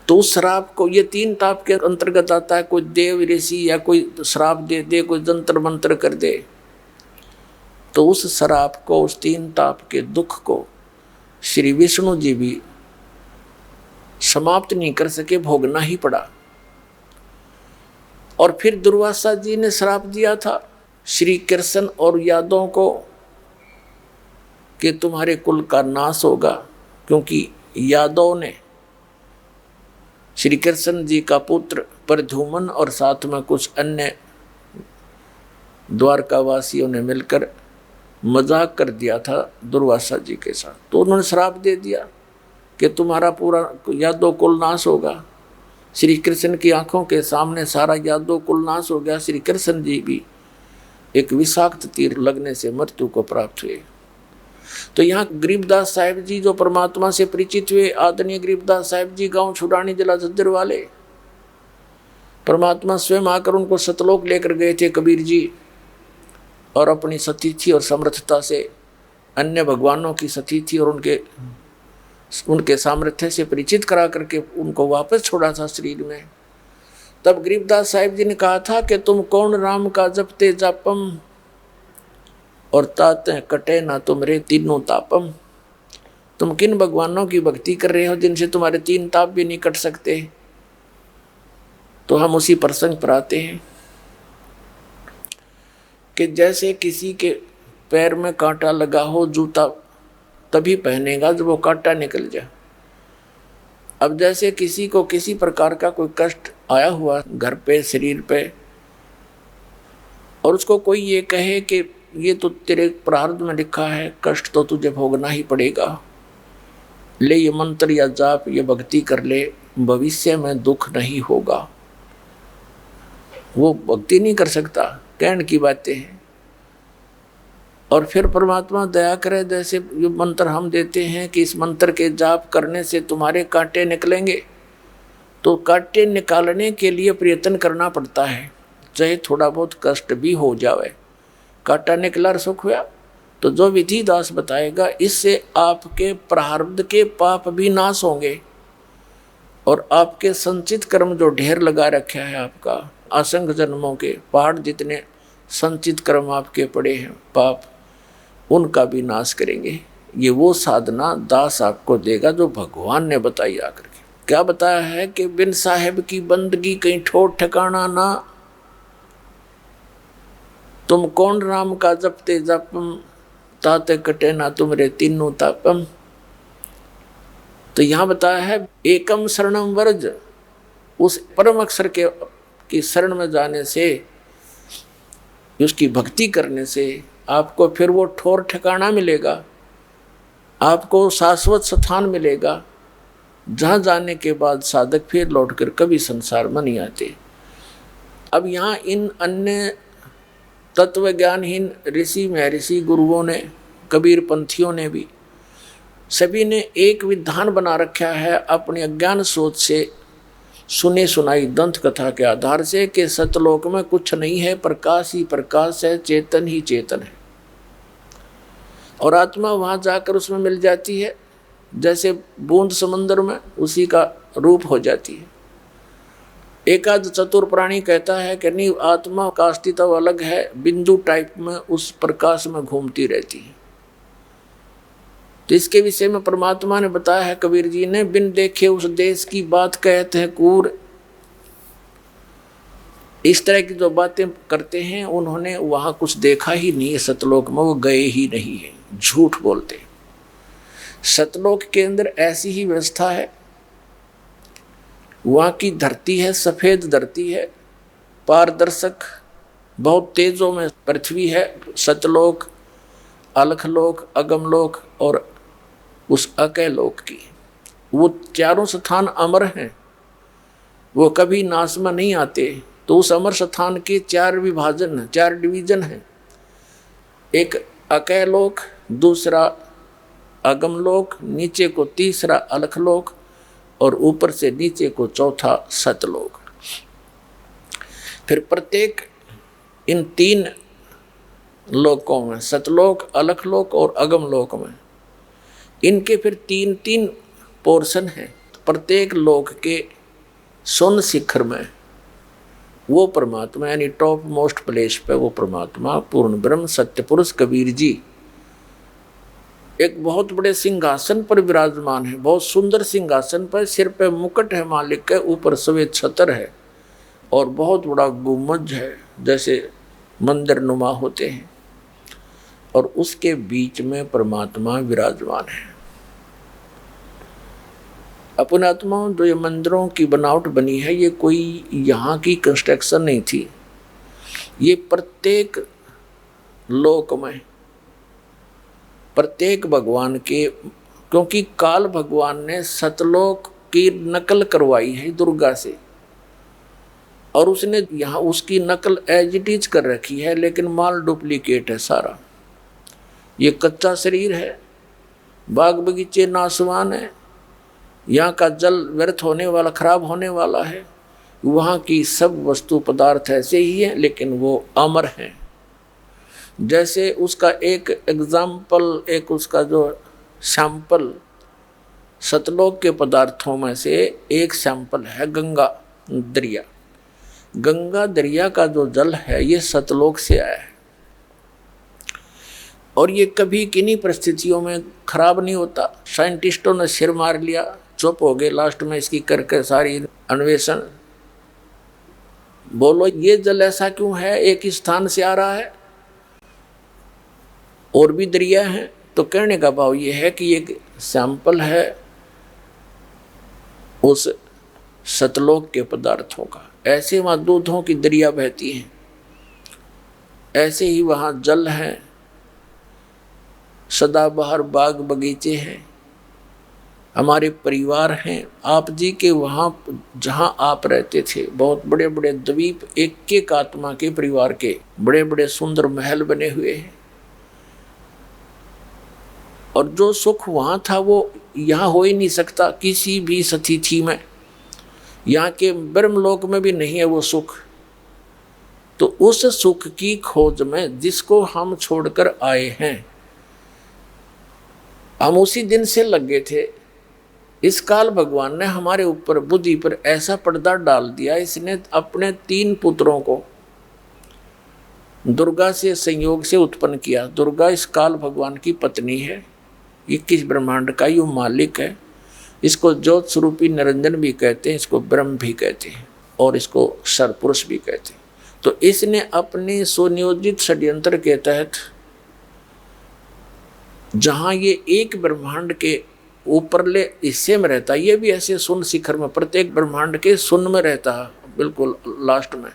तो उस श्राप को, ये 3 ताप के अंतर्गत आता है। कोई देव ऋषि या कोई श्राप दे दे, कोई जंतर मंत्र कर दे, तो उस श्राप को, उस 3 ताप के दुख को श्री विष्णु जी भी समाप्त नहीं कर सके, भोगना ही पड़ा। और फिर दुर्वासा जी ने श्राप दिया था श्री कृष्ण और यादवों को कि तुम्हारे कुल का नाश होगा, क्योंकि यादव ने श्री कृष्ण जी का पुत्र प्रद्युम्न और साथ में कुछ अन्य द्वारकावासियों ने मिलकर मजाक कर दिया था दुर्वासा जी के साथ। तो उन्होंने श्राप दे दिया कि तुम्हारा पूरा यादव कुल नाश होगा। श्री कृष्ण की आंखों के सामने सारा यादव कुल नाश हो गया। श्री कृष्ण जी भी एक विषाक्त तीर लगने से मृत्यु को प्राप्त हुए। तो यहाँ गरीबदास साहिब जी जो परमात्मा से परिचित हुए, आदरणीय गरीबदास साहिब जी गांव छुड़ानी जिला झज्जर वाले, परमात्मा स्वयं आकर उनको सतलोक लेकर गए थे कबीर जी, और अपनी सतीथि और समर्थता से अन्य भगवानों की सतीथि और उनके सामर्थ्य से परिचित करा करके उनको वापस छोड़ा था शरीर में। तब गरीबदास साहिब जी ने कहा था कि तुम कौन राम का जपते जापम, और ताते कटे ना तुमरे तीनों तापम। तुम किन भगवानों की भक्ति कर रहे हो जिनसे तुम्हारे तीन ताप भी नहीं कट सकते। तो हम उसी प्रसंग पर आते हैं कि जैसे किसी के पैर में कांटा लगा हो, जूता तभी पहनेगा जब वो कांटा निकल जाए। अब जैसे किसी को किसी प्रकार का कोई कष्ट आया हुआ घर पे, शरीर पे, और उसको कोई ये कहे कि ये तो तेरे प्रारब्ध में लिखा है, कष्ट तो तुझे भोगना ही पड़ेगा, ले ये मंत्र या जाप ये भक्ति कर ले, भविष्य में दुख नहीं होगा। वो भक्ति नहीं कर सकता, कहने की बातें हैं। और फिर परमात्मा दया करे, जैसे ये मंत्र हम देते हैं कि इस मंत्र के जाप करने से तुम्हारे कांटे निकलेंगे, तो कांटे निकालने के लिए प्रयत्न करना पड़ता है, चाहे थोड़ा बहुत कष्ट भी हो जाए। कांटा निकला और सुख हुआ, तो जो विधि दास बताएगा इससे आपके प्रारब्ध के पाप भी नाश होंगे, और आपके संचित कर्म जो ढेर लगा रखा है आपका, असंख्य जन्मों के पहाड़ जितने संचित कर्म आपके पड़े हैं पाप, उनका भी नाश करेंगे। ये वो साधना दास आपको देगा जो भगवान ने बताई आकर के। क्या बताया है कि बिन साहेब की बंदगी कहीं ठोर ठिकाना ना, तुम कौन राम का जपते जपम, ताते कटे ना तुमरे तीनों तापम। तो यहाँ बताया है एकम शरणम वर्ज, उस परम अक्षर की शरण में जाने से, उसकी भक्ति करने से आपको फिर वो ठोर ठिकाना मिलेगा, आपको शाश्वत स्थान मिलेगा, जहाँ जाने के बाद साधक फिर लौटकर कभी संसार में नहीं आते। अब यहाँ इन अन्य तत्व ज्ञानहीन ऋषि महर्षि गुरुओं ने, कबीर पंथियों ने भी, सभी ने एक विधान बना रखा है अपनी अज्ञान सोच से सुने सुनाई दंत कथा के आधार से कि सतलोक में कुछ नहीं है, प्रकाश ही प्रकाश है, चेतन ही चेतन है, और आत्मा वहाँ जाकर उसमें मिल जाती है, जैसे बूंद समुद्र में उसी का रूप हो जाती है। एकाद चतुर प्राणी कहता है कि नहीं, आत्मा का अस्तित्व अलग है, बिंदु टाइप में उस प्रकाश में घूमती रहती है। तो इसके विषय में परमात्मा ने बताया है, कबीर जी ने, बिन देखे उस देश की बात कहते हैं कूर। इस तरह की जो बातें करते हैं उन्होंने वहां कुछ देखा ही नहीं है, सतलोक में वो गए ही नहीं है, झूठ बोलते। सतलोक के अंदर ऐसी ही व्यवस्था है, वहाँ की धरती है, सफेद धरती है, पारदर्शक, बहुत तेजों में पृथ्वी है। सतलोक, अलखलोक, अगमलोक और उस अकय लोक की, वो चारों स्थान अमर हैं, वो कभी नाश में नहीं आते। तो उस अमर स्थान के चार विभाजन, चार डिवीजन हैं, एक अकय लोक, दूसरा अगमलोक, नीचे को तीसरा अलखलोक, और ऊपर से नीचे को चौथा सतलोक। फिर प्रत्येक इन तीन लोकों में, सतलोक, अलखलोक और अगमलोक में, इनके फिर तीन तीन पोर्शन हैं। प्रत्येक लोक के सुन शिखर में वो परमात्मा, यानी टॉप मोस्ट प्लेस पे वो परमात्मा पूर्ण ब्रह्म सत्य पुरुष कबीर जी एक बहुत बड़े सिंहासन पर विराजमान है, बहुत सुंदर सिंहासन पर, सिर पे मुकुट है मालिक के, ऊपर सफेद छतर है और बहुत बड़ा गुम्बद है जैसे मंदिर नुमा होते हैं, और उसके बीच में परमात्मा विराजमान है। अपने आत्मा जो ये मंदिरों की बनावट बनी है, ये कोई यहाँ की कंस्ट्रक्शन नहीं थी, ये प्रत्येक लोक में प्रत्येक भगवान के क्योंकि काल भगवान ने सतलोक की नकल करवाई है दुर्गा से, और उसने यहाँ उसकी नकल एज इट इज कर रखी है, लेकिन माल डुप्लीकेट है सारा। ये कच्चा शरीर है, बाग बगीचे नासवान है, यहाँ का जल व्यर्थ होने वाला, खराब होने वाला है, वहाँ की सब वस्तु पदार्थ ऐसे ही हैं, लेकिन वो अमर हैं। जैसे उसका एक एग्जाम्पल, एक उसका जो सैंपल सतलोक के पदार्थों में से एक सैंपल है गंगा दरिया। गंगा दरिया का जो जल है ये सतलोक से आया है, और ये कभी किन्हीं परिस्थितियों में खराब नहीं होता। साइंटिस्टों ने सिर मार लिया, चुप हो गए, लास्ट में इसकी करके सारी अन्वेषण, बोलो ये जल ऐसा क्यों है, एक ही स्थान से आ रहा है, और भी दरिया हैं। तो कहने का भाव ये है कि एक सैंपल है उस सतलोक के पदार्थों का। ऐसे वहाँ दूधों की दरिया बहती हैं, ऐसे ही वहाँ जल है, सदाबहार बाग बगीचे हैं, हमारे परिवार हैं। आप जी के वहाँ जहाँ आप रहते थे बहुत बड़े बड़े द्वीप, एक एक आत्मा के परिवार के बड़े बड़े सुंदर महल बने हुए हैं, और जो सुख वहाँ था वो यहाँ हो ही नहीं सकता किसी भी स्थिति में। यहाँ के ब्रह्मलोक में भी नहीं है वो सुख। तो उस सुख की खोज में जिसको हम छोड़कर आए हैं, हम उसी दिन से लगे थे। इस काल भगवान ने हमारे ऊपर बुद्धि पर ऐसा पर्दा डाल दिया, इसने अपने 3 पुत्रों को दुर्गा से संयोग से उत्पन्न किया। दुर्गा इस काल भगवान की पत्नी है, 21 ब्रह्मांड का यो मालिक है। इसको ज्योत स्वरूपी निरंजन भी कहते हैं, इसको ब्रह्म भी कहते हैं, और इसको सरपुरुष भी कहते हैं। तो इसने अपने सुनियोजित षड्यंत्र के तहत, जहाँ ये एक ब्रह्मांड के ऊपरले हिस्से में रहता है, ये भी ऐसे शून्य शिखर में, प्रत्येक ब्रह्मांड के शून्य में रहता है बिल्कुल लास्ट में,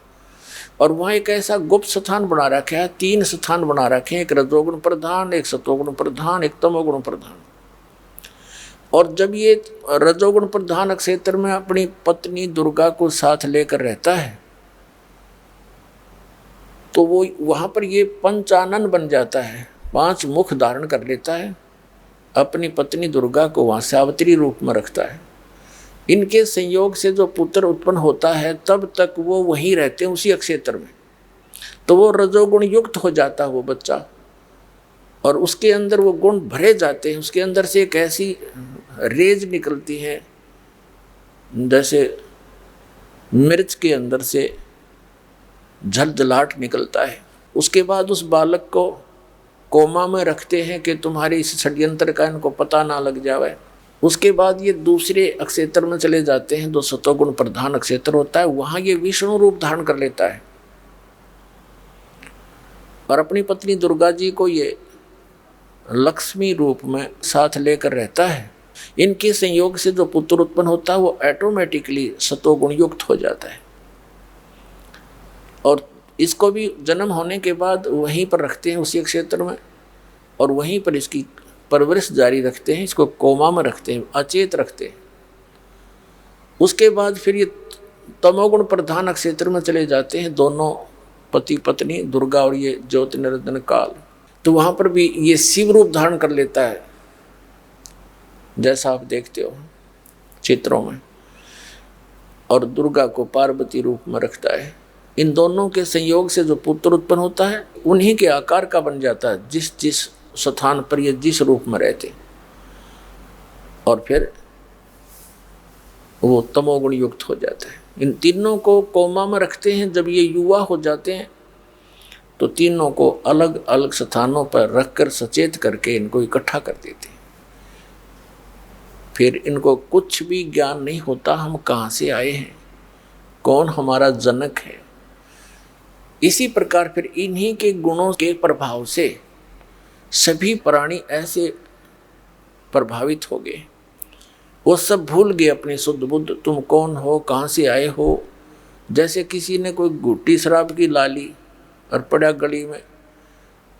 और वहाँ एक ऐसा गुप्त स्थान बना रखा है, 3 स्थान बना रखे हैं, एक रजोगुण प्रधान, एक सतोगुण प्रधान, एक तमोगुण प्रधान। और जब ये रजोगुण प्रधान क्षेत्र में अपनी पत्नी दुर्गा को साथ लेकर रहता है, तो वो वहाँ पर ये पंचानन बन जाता है, 5 मुख धारण कर लेता है, अपनी पत्नी दुर्गा को वहाँ सावित्री रूप में रखता है। इनके संयोग से जो पुत्र उत्पन्न होता है तब तक वो वहीं रहते हैं उसी क्षेत्र में, तो वो रजोगुण युक्त हो जाता है वो बच्चा, और उसके अंदर वो गुण भरे जाते हैं। उसके अंदर से एक ऐसी रेज निकलती है जैसे मिर्च के अंदर से झलझलाहट निकलता है। उसके बाद उस बालक को कोमा में रखते हैं कि तुम्हारे इस षड्यंत्र का इनको पता ना लग जाए। उसके बाद ये दूसरे क्षेत्र में चले जाते हैं, जो सतोगुण प्रधान क्षेत्र होता है, वहाँ ये विष्णु रूप धारण कर लेता है, और अपनी पत्नी दुर्गा जी को ये लक्ष्मी रूप में साथ लेकर रहता है। इनके संयोग से जो पुत्र उत्पन्न होता है वो ऑटोमेटिकली सतोगुण युक्त हो जाता है, और इसको भी जन्म होने के बाद वहीं पर रखते हैं उसी क्षेत्र में, और वहीं पर इसकी परवरिश जारी रखते हैं, इसको कोमा में रखते हैं, अचेत रखते हैं। उसके बाद फिर ये तमोगुण प्रधान क्षेत्र में चले जाते हैं दोनों पति पत्नी दुर्गा और ये ज्योति निरंजन काल। तो वहाँ पर भी ये शिव रूप धारण कर लेता है, जैसा आप देखते हो चित्रों में, और दुर्गा को पार्वती रूप में रखता है। इन दोनों के संयोग से जो पुत्र उत्पन्न होता है उन्हीं के आकार का बन जाता है, जिस जिस स्थान पर ये जिस रूप में रहते, और फिर वो तमोगुण युक्त हो जाता है। इन तीनों को कोमा में रखते हैं। जब ये युवा हो जाते हैं तो तीनों को अलग अलग स्थानों पर रखकर सचेत करके इनको इकट्ठा कर देते हैं। फिर इनको कुछ भी ज्ञान नहीं होता हम कहाँ से आए हैं, कौन हमारा जनक है। इसी प्रकार फिर इन्हीं के गुणों के प्रभाव से सभी प्राणी ऐसे प्रभावित हो गए, वो सब भूल गए अपनी शुद्ध बुद्ध, तुम कौन हो, कहाँ से आए हो। जैसे किसी ने कोई घुट्टी शराब की ला ली और पड़ा गली में,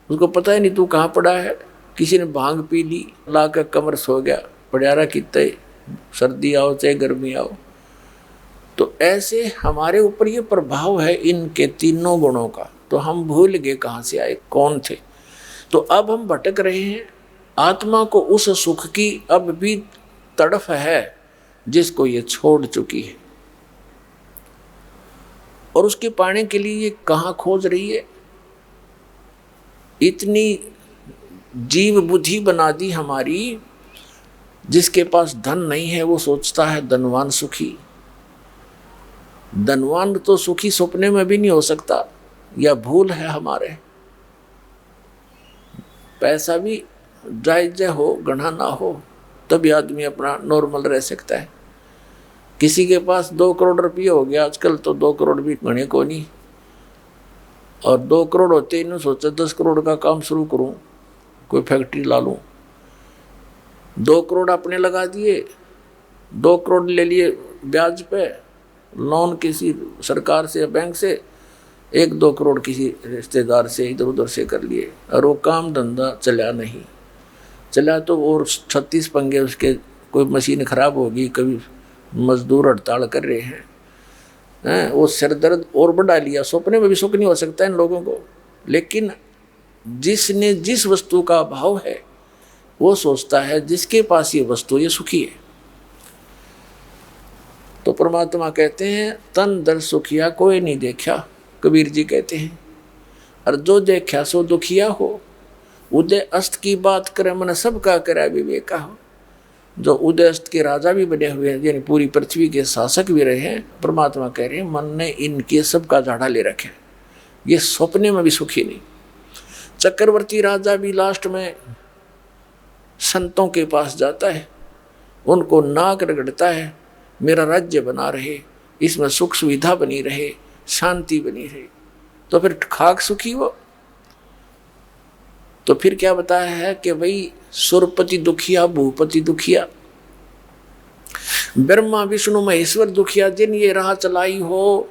उसको पता ही नहीं तू कहाँ पड़ा है, किसी ने भांग पी ली, ला कर कमर सो गया, पड़ियारा कितने सर्दी आओ चाहे गर्मी आओ। तो ऐसे हमारे ऊपर ये प्रभाव है इनके तीनों गुणों का। तो हम भूल गए कहाँ से आए, कौन थे। तो अब हम भटक रहे हैं। आत्मा को उस सुख की अब भी तड़फ है जिसको ये छोड़ चुकी है, और उसके पाने के लिए ये कहाँ खोज रही है। इतनी जीव बुद्धि बना दी हमारी, जिसके पास धन नहीं है वो सोचता है धनवान सुखी। धनवान तो सुखी सपने में भी नहीं हो सकता, या भूल है हमारे। पैसा भी जायज हो, गढ़ा ना हो, तभी आदमी अपना नॉर्मल रह सकता है। किसी के पास 2 करोड़ रुपये हो गया आजकल, तो 2 करोड़ भी गणे को नहीं, और 2 करोड़ होते ही सोचा 10 करोड़ का काम शुरू करूं, कोई फैक्ट्री ला लूं। 2 करोड़ अपने लगा दिए, 2 करोड़ ले लिए ब्याज पे लोन किसी सरकार से या बैंक से, 1-2 करोड़ किसी रिश्तेदार से इधर उधर से कर लिए, और वो काम धंधा चला नहीं। चला तो और 36 पंगे उसके, कोई मशीन खराब होगी, कभी मजदूर हड़ताल कर रहे हैं, वो सिर दर्द और बढ़ा लिया। सपने में भी सुख नहीं हो सकता इन लोगों को। लेकिन जिसने जिस वस्तु का अभाव है वो सोचता है जिसके पास ये वस्तु ये सुखी है। तो परमात्मा कहते हैं तन दर सुखिया कोई नहीं देखा, कबीर जी कहते हैं, और जो देखा सो दुखिया हो। उदय अस्त की बात करे मन सबका करे विवेका हो। जो उदय अस्त के राजा भी बने हुए हैं, यानी पूरी पृथ्वी के शासक भी रहे हैं, परमात्मा कह रहे हैं मन ने इनके सबका झाड़ा ले रखे, ये सपने में भी सुखी नहीं। चक्रवर्ती राजा भी लास्ट में संतों के पास जाता है, उनको नाक रगड़ता है, मेरा राज्य बना रहे, इसमें सुख सुविधा बनी रहे, शांति बनी रहे। तो फिर खाक सुखी वो। तो फिर क्या बताया है कि भाई सुरपति दुखिया, भूपति दुखिया, ब्रह्मा विष्णु महेश्वर दुखिया, जिन ये राह चलाई हो,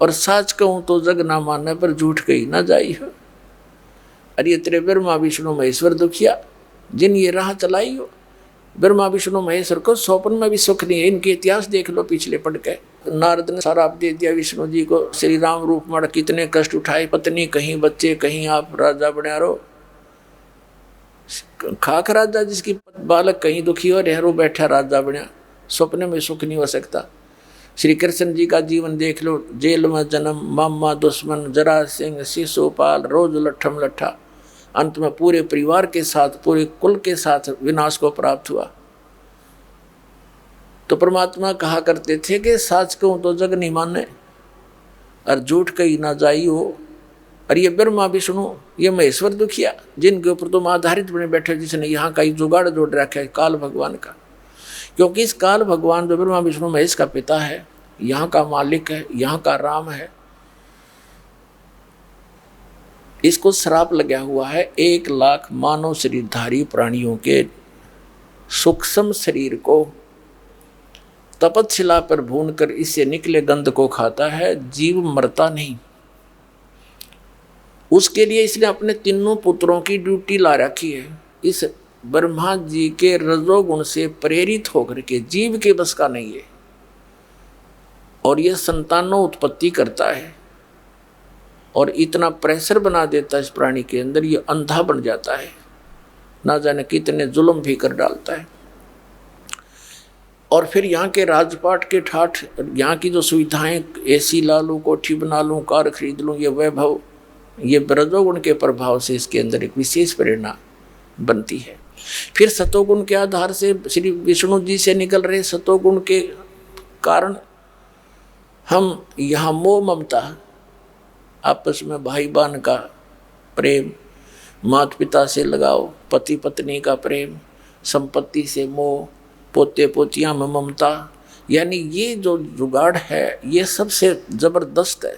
और साच कहूं तो जग ना माने पर झूठ कही ना जाई हो। अरे ये तेरे ब्रह्मा विष्णु महेश्वर दुखिया, जिन ये राह चलाई हो। ब्रह्मा विष्णु महेश्वर को स्वप्न में भी सुख नहीं है। इनके इतिहास देख लो पिछले पढ़ के। नारद ने सारा दे दिया विष्णु जी को, श्री राम रूप में कितने कष्ट उठाए, पत्नी कहीं, बच्चे कहीं, आप राजा बना रहो। खाक राजा जिसकी बालक कहीं दुखी हो रहे, बैठा राजा बना, स्वप्न में सुख नहीं हो सकता। श्री कृष्ण जी का जीवन देख लो, जेल में जन्म, मामा दुश्मन, जरा सिंह, शिशुपाल, रोज लट्ठम लट्ठा, अंत में पूरे परिवार के साथ, पूरे कुल के साथ विनाश को प्राप्त हुआ। तो परमात्मा कहा करते थे कि साच कहूं तो जग नहीं माने, और झूठ कही ना जाई हो। और ये ब्रह्मा विष्णु, ये महेश्वर दुखिया, जिनके ऊपर तुम आधारित बने बैठे, जिसने यहाँ का जुगाड़ जोड़ रखा है काल भगवान का। क्योंकि इस काल भगवान जो ब्रह्मा विष्णु महेश का पिता है, यहाँ का मालिक है, यहाँ का राम है, इसको श्राप लगा हुआ है 1 लाख मानव शरीरधारी प्राणियों के सूक्ष्म शरीर को तपतशिला पर भूनकर इससे निकले गंध को खाता है। जीव मरता नहीं। उसके लिए इसने अपने तीनों पुत्रों की ड्यूटी ला रखी है। इस ब्रह्मा जी के रजोगुण से प्रेरित होकर के, जीव के बस का नहीं है, और यह संतानों उत्पत्ति करता है, और इतना प्रेशर बना देता है इस प्राणी के अंदर, ये अंधा बन जाता है, ना जाने कितने जुल्म भी कर डालता है। और फिर यहाँ के राजपाट के ठाठ, यहाँ की जो सुविधाएं, एसी ला लूँ, कोठी बना लूँ, कार खरीद लूँ, ये वैभव, ये रजोगुण के प्रभाव से इसके अंदर एक विशेष प्रेरणा बनती है। फिर सतोगुण के आधार से श्री विष्णु जी से निकल रहे सतोगुण के कारण हम यहाँ मोह ममता, आपस में भाई बहन का प्रेम, माता पिता से लगाव, पति पत्नी का प्रेम, संपत्ति से मोह, पोते पोतियाँ में ममता, यानी ये जो जुगाड़ है ये सबसे जबरदस्त है,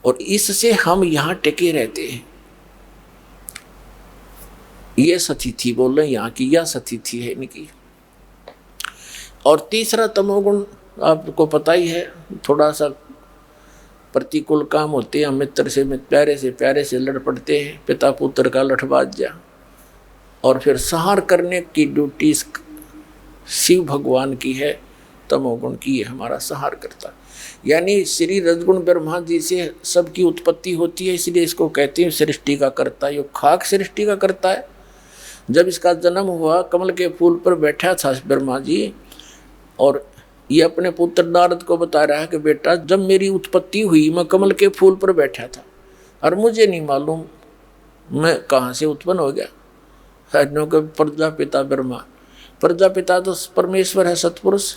और इससे हम यहाँ टिके रहते हैं। ये सतिथि बोल रहे यहाँ की, यह सतिथि है इनकी। और तीसरा तमोगुण आपको पता ही है, थोड़ा सा प्रतिकूल काम होते हैं, मित्र से प्यारे से लड़ पड़ते हैं, पिता पुत्र का लठबाज जा, और फिर संहार करने की ड्यूटी शिव भगवान की है, तमोगुण की ये हमारा संहार करता। यानी श्री रजगुण ब्रह्मा जी से सबकी उत्पत्ति होती है, इसलिए इसको कहते हैं सृष्टि का कर्ता। ये खाक सृष्टि का करता है। जब इसका जन्म हुआ, कमल के फूल पर बैठा था ब्रह्मा जी, और ये अपने पुत्र नारद को बता रहा है कि बेटा, जब मेरी उत्पत्ति हुई मैं कमल के फूल पर बैठा था और मुझे नहीं मालूम मैं कहाँ से उत्पन्न हो गया। प्रजापिता ब्रह्मा, प्रजापिता तो परमेश्वर है, सतपुरुष।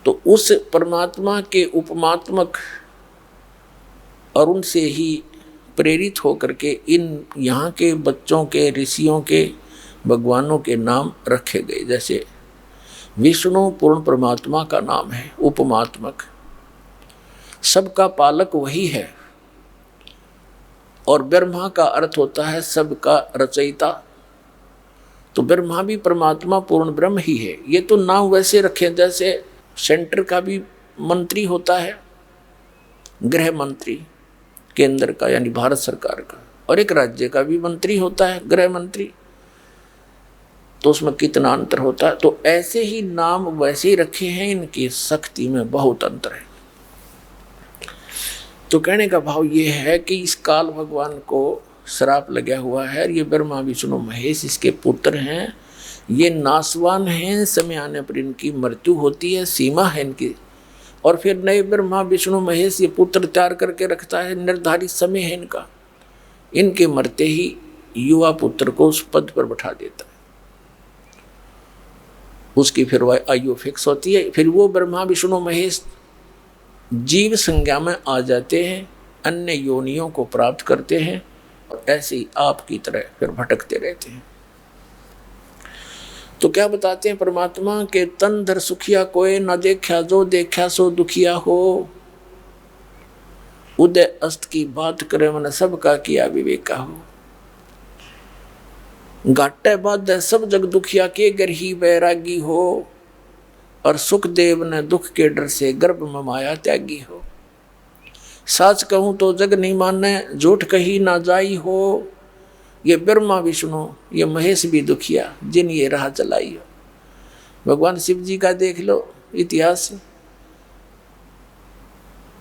तो उस परमात्मा के उपमात्मक और उनसे ही प्रेरित होकर के इन यहाँ के बच्चों के, ऋषियों के, भगवानों के नाम रखे गए। जैसे विष्णु पूर्ण परमात्मा का नाम है उपमात्मक, सबका पालक वही है। और ब्रह्मा का अर्थ होता है सबका रचयिता। तो ब्रह्मा भी परमात्मा पूर्ण ब्रह्म ही है। ये तो नाम वैसे रखे जैसे सेंटर का भी मंत्री होता है, गृह मंत्री केंद्र का यानी भारत सरकार का, और एक राज्य का भी मंत्री होता है गृह मंत्री। तो उसमें कितना अंतर होता है। तो ऐसे ही नाम वैसे ही रखे हैं, इनकी शक्ति में बहुत अंतर है। तो कहने का भाव ये है कि इस काल भगवान को श्राप लगा हुआ है। ये ब्रह्मा विष्णु महेश इसके पुत्र हैं, ये नासवान हैं, समय आने पर इनकी मृत्यु होती है, सीमा है इनकी। और फिर नए ब्रह्मा विष्णु महेश ये पुत्र तैयार करके रखता है, निर्धारित समय है इनका। इनके मरते ही युवा पुत्र को उस पद पर बैठा देता है, उसकी फिर वह आयु फिक्स होती है। फिर वो ब्रह्मा विष्णु महेश जीव संज्ञा में आ जाते हैं, अन्य योनियों को प्राप्त करते हैं, और ऐसे ही आपकी तरह फिर भटकते रहते हैं। तो क्या बताते हैं परमात्मा के तन धर सुखिया कोई न देखा, जो देखा सो दुखिया हो। उदय अस्त की बात करे मन सबका किया विवेका हो। घाटे बाद सब जग दुखिया के घर ही बैरागी हो। और सुखदेव ने दुख के डर से गर्भ में माया त्यागी हो। सच कहूं तो जग नहीं माने, झूठ कही ना जाई हो। ये ब्रह्मा विष्णु ये महेश भी दुखिया, जिन ये राह चलाई हो। भगवान शिव जी का देख लो इतिहास।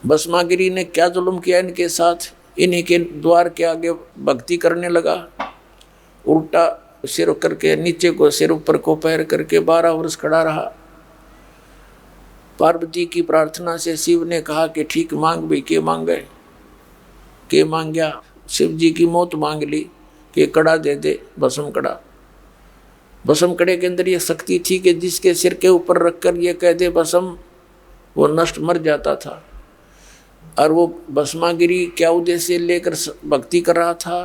भस्मागिरी ने क्या जुल्म किया इनके साथ। इन्हीं के द्वार के आगे भक्ति करने लगा, उल्टा सिर करके नीचे को सिर ऊपर को पैर करके 12 वर्ष खड़ा रहा। पार्वती की प्रार्थना से शिव ने कहा कि ठीक मांग भी, के मांगे, के मांग गया। शिव जी की मौत मांग ली कि कड़ा दे दे, भस्म कड़ा। भस्म कड़े के अंदर ये शक्ति थी कि जिसके सिर के ऊपर रखकर ये कह दे भस्म, वो नष्ट मर जाता था। और वो भस्मागिरी क्या उद्देश्य लेकर भक्ति कर रहा था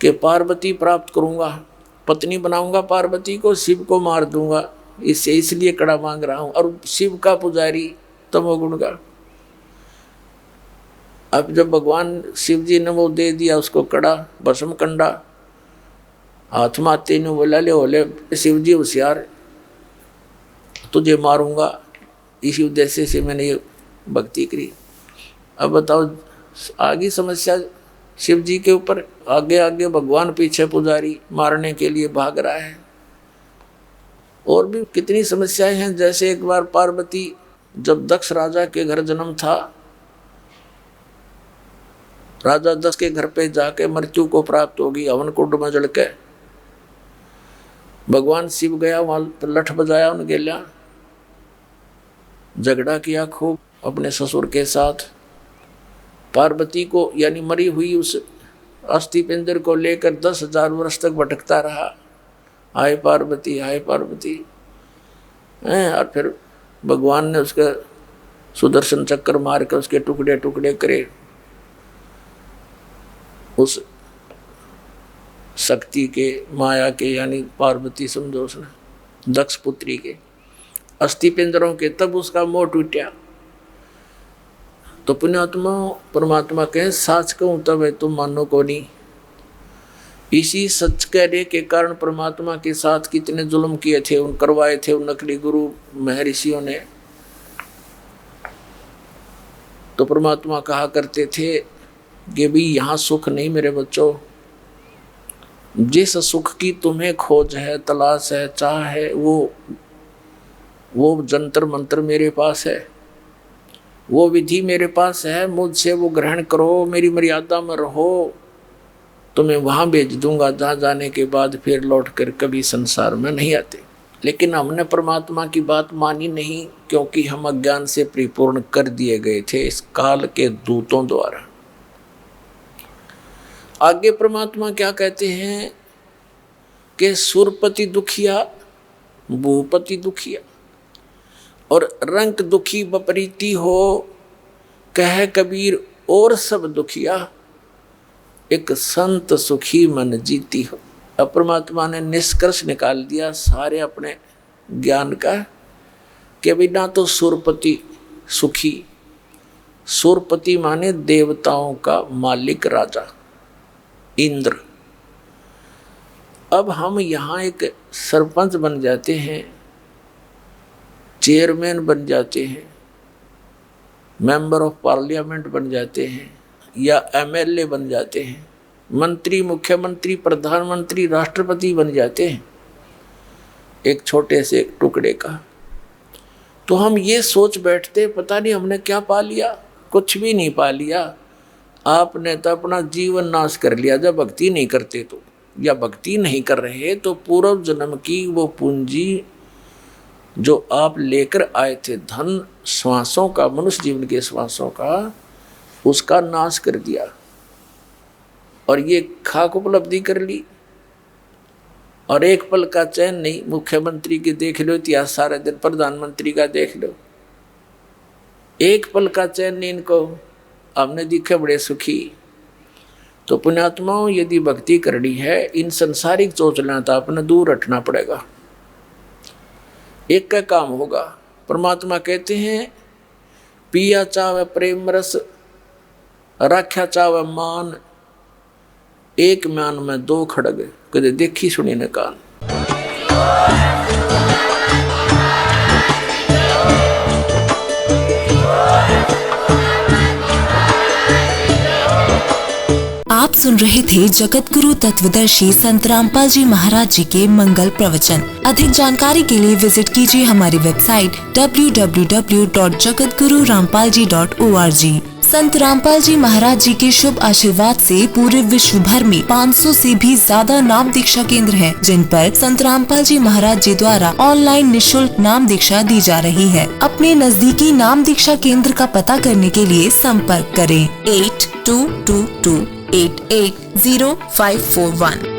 कि पार्वती प्राप्त करूंगा, पत्नी बनाऊंगा पार्वती को, शिव को मार दूंगा, इससे इसलिए कड़ा मांग रहा हूं। और शिव का पुजारी तमोगुण का। अब जब भगवान शिव जी ने वो दे दिया उसको कड़ा, भस्म कंडा, हाथ माते ने बोला ले बोले शिव जी होशियार, तुझे मारूंगा, इसी उद्देश्य से मैंने ये भक्ति करी। अब बताओ आगे समस्या शिव जी के ऊपर, आगे आगे भगवान, पीछे पुजारी मारने के लिए भाग रहा है। और भी कितनी समस्याएं हैं। जैसे एक बार पार्वती जब दक्ष राजा के घर जन्म था, राजा दक्ष के घर पे जाके मृत्यु को प्राप्त होगी हवन कुंड में जल के। भगवान शिव गया वहां, लठ बजाया उन गेल्या, झगड़ा किया खूब अपने ससुर के साथ। पार्वती को यानी मरी हुई उस अस्थि पिंजर को लेकर 10,000 वर्ष तक भटकता रहा, हाय पार्वती हाय पार्वती। और फिर भगवान ने उसका सुदर्शन चक्कर मार कर उसके टुकड़े टुकड़े करे। उस शक्ति के, माया के, यानी पार्वती समझो उसने, दक्ष पुत्री के अस्थि पिंजरों के, तब उसका मोह टूटा। तो पुण्यात्मा परमात्मा कहे साच कहूं तब है तुम मानो को नहीं। इसी सच कहने के कारण परमात्मा के साथ कितने जुल्म किए थे, उन करवाए थे उन नकली गुरु महर्षियों ने। तो परमात्मा कहा करते थे कि भी यहाँ सुख नहीं मेरे बच्चों, जिस सुख की तुम्हें खोज है, तलाश है, चाह है, वो जंतर मंत्र मेरे पास है, वो विधि मेरे पास है, मुझसे वो ग्रहण करो, मेरी मर्यादा में रहो, तुम्हें वहाँ भेज दूंगा जहाँ जाने के बाद फिर लौट कर कभी संसार में नहीं आते। लेकिन हमने परमात्मा की बात मानी नहीं, क्योंकि हम अज्ञान से परिपूर्ण कर दिए गए थे इस काल के दूतों द्वारा। आगे परमात्मा क्या कहते हैं कि सुरपति दुखिया, भूपति दुखिया, और रंक दुखी बपरीती हो, कह कबीर और सब दुखिया, एक संत सुखी मन जीती हो। अब परमात्मा ने निष्कर्ष निकाल दिया सारे अपने ज्ञान का कि बिना तो सुरपति सुखी, सुरपति माने देवताओं का मालिक राजा इंद्र। अब हम यहाँ एक सरपंच बन जाते हैं, चेयरमैन बन जाते हैं, मेंबर ऑफ पार्लियामेंट बन जाते हैं, या एमएलए बन जाते हैं, मंत्री, मुख्यमंत्री, प्रधानमंत्री, राष्ट्रपति बन जाते हैं एक छोटे से टुकड़े का, तो हम ये सोच बैठते पता नहीं हमने क्या पा लिया। कुछ भी नहीं पा लिया। आपने तो अपना जीवन नाश कर लिया जब भक्ति नहीं करते तो, या भक्ति नहीं कर रहे तो पूर्व जन्म की वो पूंजी जो आप लेकर आए थे, धन श्वासों का, मनुष्य जीवन के श्वासों का, उसका नाश कर दिया और ये खाक उपलब्धि कर ली। और एक पल का चैन नहीं। मुख्यमंत्री के देख लो इतिहास सारे दिन, प्रधानमंत्री का देख लो, एक पल का चैन नहीं इनको। हमने दिखे बड़े सुखी। तो पुण्यात्माओं, यदि भक्ति करनी है, इन संसारिक चोचला तो अपने दूर रखना पड़ेगा। एक का काम होगा। परमात्मा कहते हैं पिया चावे प्रेम रस, राख्या चावे मान, एक म्यान में दो खड़ग, कदे देखी सुनी न कान। आप सुन रहे थे जगत गुरु तत्वदर्शी संत रामपाल जी महाराज जी के मंगल प्रवचन। अधिक जानकारी के लिए विजिट कीजिए हमारी वेबसाइट www.jagatgururampalji.org। संत रामपाल जी महाराज जी के शुभ आशीर्वाद से पूरे विश्व भर में 500 से भी ज्यादा नाम दीक्षा केंद्र हैं, जिन पर संत रामपाल जी महाराज जी द्वारा ऑनलाइन निशुल्क नाम दीक्षा दी जा रही है। अपने नजदीकी नाम दीक्षा केंद्र का पता करने के लिए संपर्क करें 8222880541।